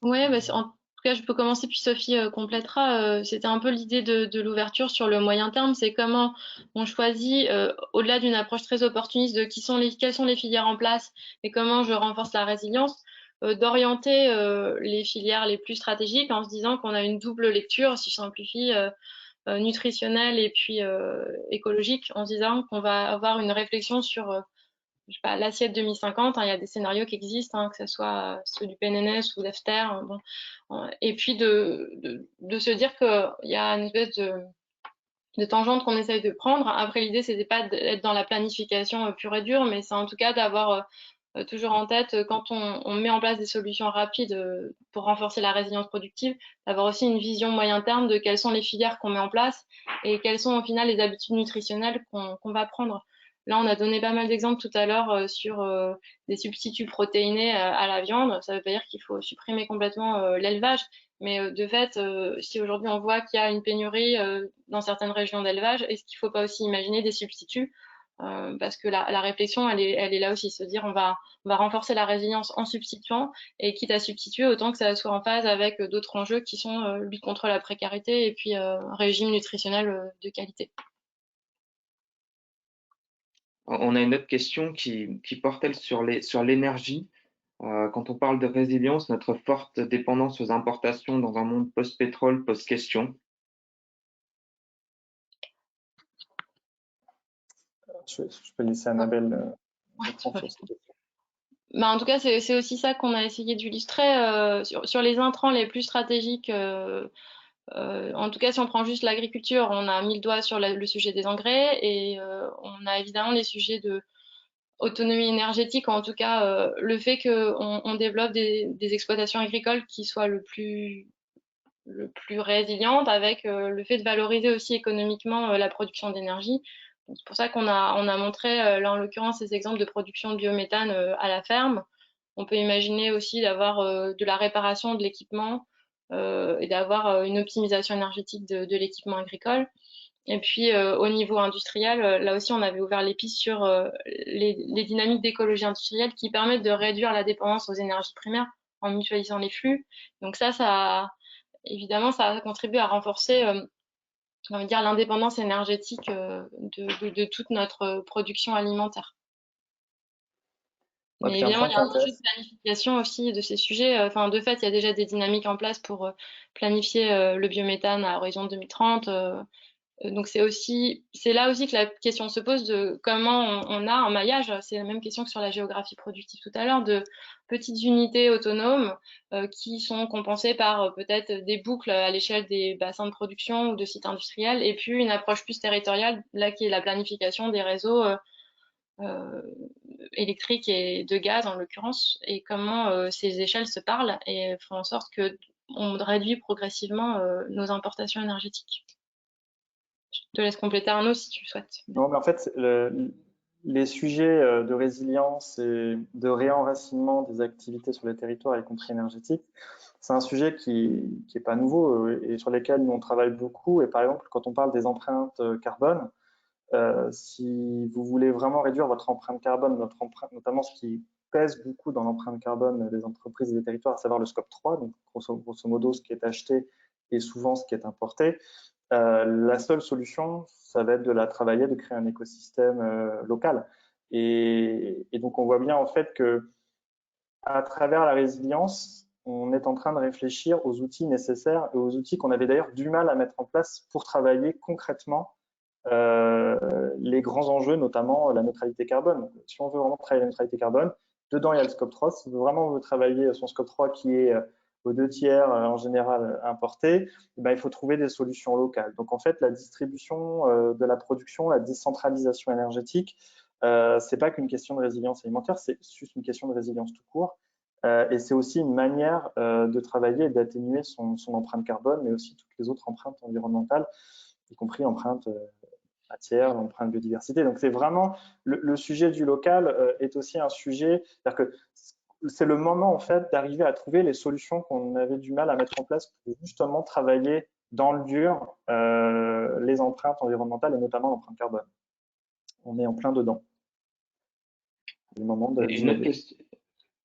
Oui, bah, en tout cas, je peux commencer, puis Sophie complétera. C'était un peu l'idée de l'ouverture sur le moyen terme, c'est comment on choisit, au-delà d'une approche très opportuniste de quelles sont les filières en place et comment je renforce la résilience, d'orienter les filières les plus stratégiques en se disant qu'on a une double lecture, si je simplifie, nutritionnelle et puis écologique, en se disant qu'on va avoir une réflexion sur je sais pas, l'assiette 2050, hein, il y a des scénarios qui existent, hein, que ce soit ceux du PNNS ou d'Efter. Bon. Et puis de se dire qu'il y a une espèce de tangente qu'on essaye de prendre. Après, l'idée, c'était pas d'être dans la planification pure et dure, mais c'est en tout cas d'avoir toujours en tête, quand on met en place des solutions rapides pour renforcer la résilience productive, d'avoir aussi une vision moyen terme de quelles sont les filières qu'on met en place et quelles sont au final les habitudes nutritionnelles qu'on va prendre. Là, on a donné pas mal d'exemples tout à l'heure sur des substituts protéinés à la viande. Ça ne veut pas dire qu'il faut supprimer complètement l'élevage, mais de fait, si aujourd'hui on voit qu'il y a une pénurie dans certaines régions d'élevage, est-ce qu'il ne faut pas aussi imaginer des substituts parce que la réflexion, elle est là aussi, se dire on va renforcer la résilience en substituant, et quitte à substituer, autant que ça soit en phase avec d'autres enjeux qui sont lutte contre la précarité et puis régime nutritionnel de qualité. On a une autre question qui porte elle sur l'énergie. Quand on parle de résilience, notre forte dépendance aux importations dans un monde post-pétrole pose question. Je peux laisser Annabelle répondre sur cette question. Bah, en tout cas, c'est aussi ça qu'on a essayé d'illustrer sur les intrants les plus stratégiques. En tout cas, si on prend juste l'agriculture, on a mis le doigt sur le sujet des engrais et on a évidemment les sujets de autonomie énergétique, en tout cas le fait qu'on développe des exploitations agricoles qui soient le plus résilientes, avec le fait de valoriser aussi économiquement la production d'énergie. C'est pour ça qu'on a montré, là en l'occurrence, ces exemples de production de biométhane à la ferme. On peut imaginer aussi d'avoir de la réparation de l'équipement et d'avoir une optimisation énergétique de l'équipement agricole. Et puis au niveau industriel, là aussi on avait ouvert les pistes sur les dynamiques d'écologie industrielle qui permettent de réduire la dépendance aux énergies primaires en mutualisant les flux. Donc évidemment, ça a contribué à renforcer on va dire l'indépendance énergétique de toute notre production alimentaire. Mais évidemment, il y a un enjeu de planification aussi de ces sujets. Enfin, de fait, il y a déjà des dynamiques en place pour planifier le biométhane à horizon 2030. Donc c'est là aussi que la question se pose de comment on a un maillage. C'est la même question que sur la géographie productive tout à l'heure, de petites unités autonomes qui sont compensées par peut-être des boucles à l'échelle des bassins de production ou de sites industriels, et puis une approche plus territoriale, là qui est la planification des réseaux électriques et de gaz en l'occurrence, et comment ces échelles se parlent et font en sorte qu'on réduit progressivement nos importations énergétiques. Je te laisse compléter, Arnaud, si tu souhaites. Non, mais en fait, les sujets de résilience et de réenracinement des activités sur les territoires, y compris énergétiques, c'est un sujet qui n'est pas nouveau et sur lesquels nous on travaille beaucoup. Et par exemple, quand on parle des empreintes carbone, si vous voulez vraiment réduire votre empreinte carbone, notamment ce qui pèse beaucoup dans l'empreinte carbone des entreprises et des territoires, à savoir le scope 3, donc grosso modo ce qui est acheté et souvent ce qui est importé, la seule solution, ça va être de la travailler, de créer un écosystème local. Et donc, on voit bien en fait que à travers la résilience, on est en train de réfléchir aux outils nécessaires et aux outils qu'on avait d'ailleurs du mal à mettre en place pour travailler concrètement les grands enjeux, notamment la neutralité carbone. Si on veut vraiment travailler la neutralité carbone, dedans il y a le scope 3. Si on veut vraiment travailler son scope 3 qui est aux 2 tiers en général importés, il faut trouver des solutions locales. Donc en fait, la distribution de la production, la décentralisation énergétique, c'est pas qu'une question de résilience alimentaire, c'est juste une question de résilience tout court. Et c'est aussi une manière de travailler et d'atténuer son empreinte carbone, mais aussi toutes les autres empreintes environnementales, y compris l'empreinte matière, l'empreinte biodiversité. Donc c'est vraiment le sujet du local est aussi un sujet, c'est-à-dire que c'est le moment en fait d'arriver à trouver les solutions qu'on avait du mal à mettre en place pour justement travailler dans le dur les empreintes environnementales et notamment l'empreinte carbone. On est en plein dedans. C'est le moment Et une autre d'innover. question,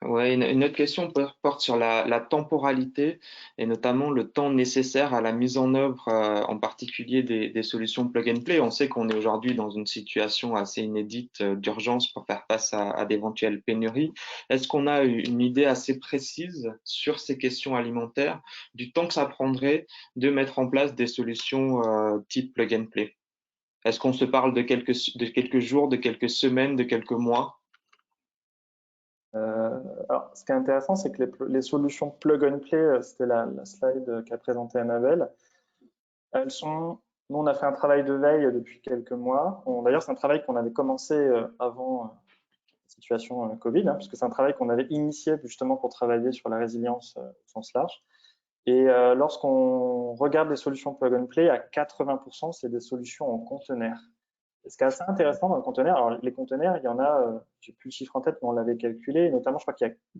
ouais, une autre question porte sur la temporalité et notamment le temps nécessaire à la mise en œuvre, en particulier des solutions plug and play. On sait qu'on est aujourd'hui dans une situation assez inédite d'urgence pour faire face à d'éventuelles pénuries. Est-ce qu'on a une idée assez précise sur ces questions alimentaires, du temps que ça prendrait de mettre en place des solutions type plug and play? Est-ce qu'on se parle de quelques jours, de quelques semaines, de quelques mois? Alors, ce qui est intéressant, c'est que les solutions plug and play, c'était la slide qu'a présentée Annabelle, elles sont. Nous, on a fait un travail de veille depuis quelques mois. D'ailleurs, c'est un travail qu'on avait commencé avant la situation Covid, puisque c'est un travail qu'on avait initié justement pour travailler sur la résilience au sens large. Et lorsqu'on regarde les solutions plug and play, à 80%, c'est des solutions en conteneurs. Ce qui est assez intéressant dans le conteneur, alors les conteneurs, il y en a, j'ai plus le chiffre en tête, mais on l'avait calculé, et notamment, je crois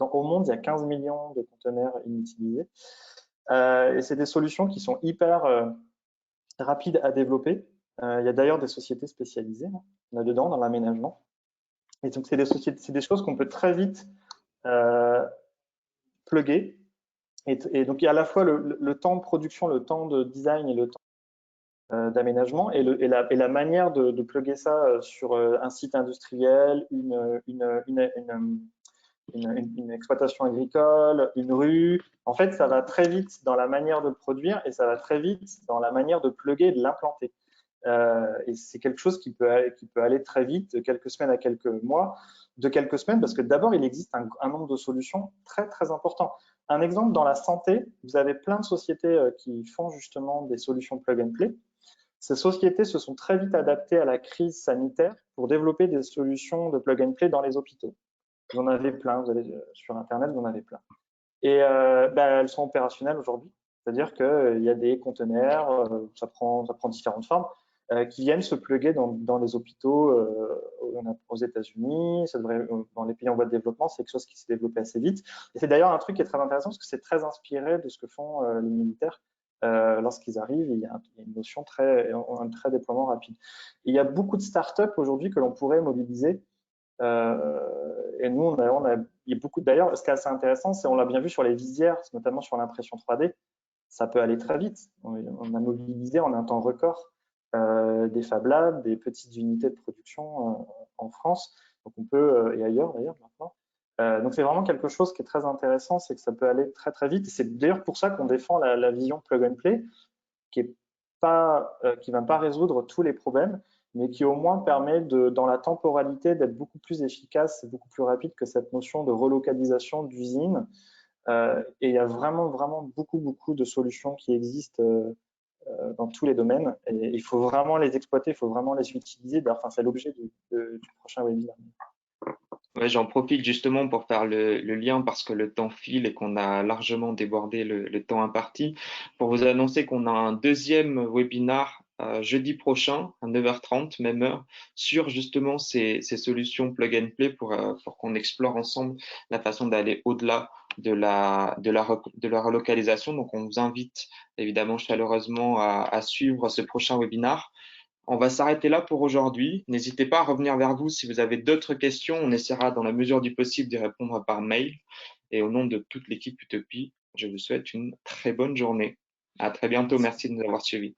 qu'au monde, il y a 15 millions de conteneurs inutilisés. Et c'est des solutions qui sont hyper rapides à développer. Il y a d'ailleurs des sociétés spécialisées là-dedans, dans l'aménagement. Et donc, c'est des choses qu'on peut très vite plugger. Et donc, il y a à la fois le temps de production, le temps de design et le temps d'aménagement et la manière de plugger ça sur un site industriel, une exploitation agricole, une rue. En fait, ça va très vite dans la manière de le produire et ça va très vite dans la manière de plugger et de l'implanter. Et c'est quelque chose qui peut aller très vite, de quelques semaines à quelques mois, de quelques semaines, parce que d'abord, il existe un nombre de solutions très, très important. Un exemple, dans la santé, vous avez plein de sociétés qui font justement des solutions plug and play. Ces sociétés se sont très vite adaptées à la crise sanitaire pour développer des solutions de plug and play dans les hôpitaux. Vous en avez plein, vous allez sur Internet, vous en avez plein. Et elles sont opérationnelles aujourd'hui. C'est-à-dire qu'il y a des conteneurs, ça prend différentes formes, qui viennent se plugger dans les hôpitaux aux États-Unis, dans les pays en voie de développement, c'est quelque chose qui s'est développé assez vite. Et c'est d'ailleurs un truc qui est très intéressant parce que c'est très inspiré de ce que font les militaires. Lorsqu'ils arrivent, il y a une notion un très déploiement rapide. Et il y a beaucoup de startups aujourd'hui que l'on pourrait mobiliser. Et nous, il y a beaucoup. D'ailleurs, ce qui est assez intéressant, c'est on l'a bien vu sur les visières, notamment sur l'impression 3D, ça peut aller très vite. On a mobilisé en un temps record des Fab Labs, des petites unités de production en France, donc on peut et ailleurs d'ailleurs maintenant. Donc c'est vraiment quelque chose qui est très intéressant, c'est que ça peut aller très très vite. Et c'est d'ailleurs pour ça qu'on défend la vision plug and play, qui va pas résoudre tous les problèmes, mais qui au moins permet dans la temporalité d'être beaucoup plus efficace et beaucoup plus rapide que cette notion de relocalisation d'usines. Et il y a vraiment, vraiment beaucoup de solutions qui existent dans tous les domaines. Et il faut vraiment les exploiter, il faut vraiment les utiliser. Enfin, c'est l'objet du prochain webinaire. Ouais, j'en profite justement pour faire le lien parce que le temps file et qu'on a largement débordé le temps imparti pour vous annoncer qu'on a un deuxième webinar jeudi prochain à 9h30, même heure, sur justement ces solutions plug and play pour qu'on explore ensemble la façon d'aller au-delà de la relocalisation. Donc, on vous invite évidemment chaleureusement à suivre ce prochain webinar. On va s'arrêter là pour aujourd'hui. N'hésitez pas à revenir vers vous si vous avez d'autres questions. On essaiera dans la mesure du possible d'y répondre par mail. Et au nom de toute l'équipe Utopie, je vous souhaite une très bonne journée. À très bientôt. Merci de nous avoir suivis.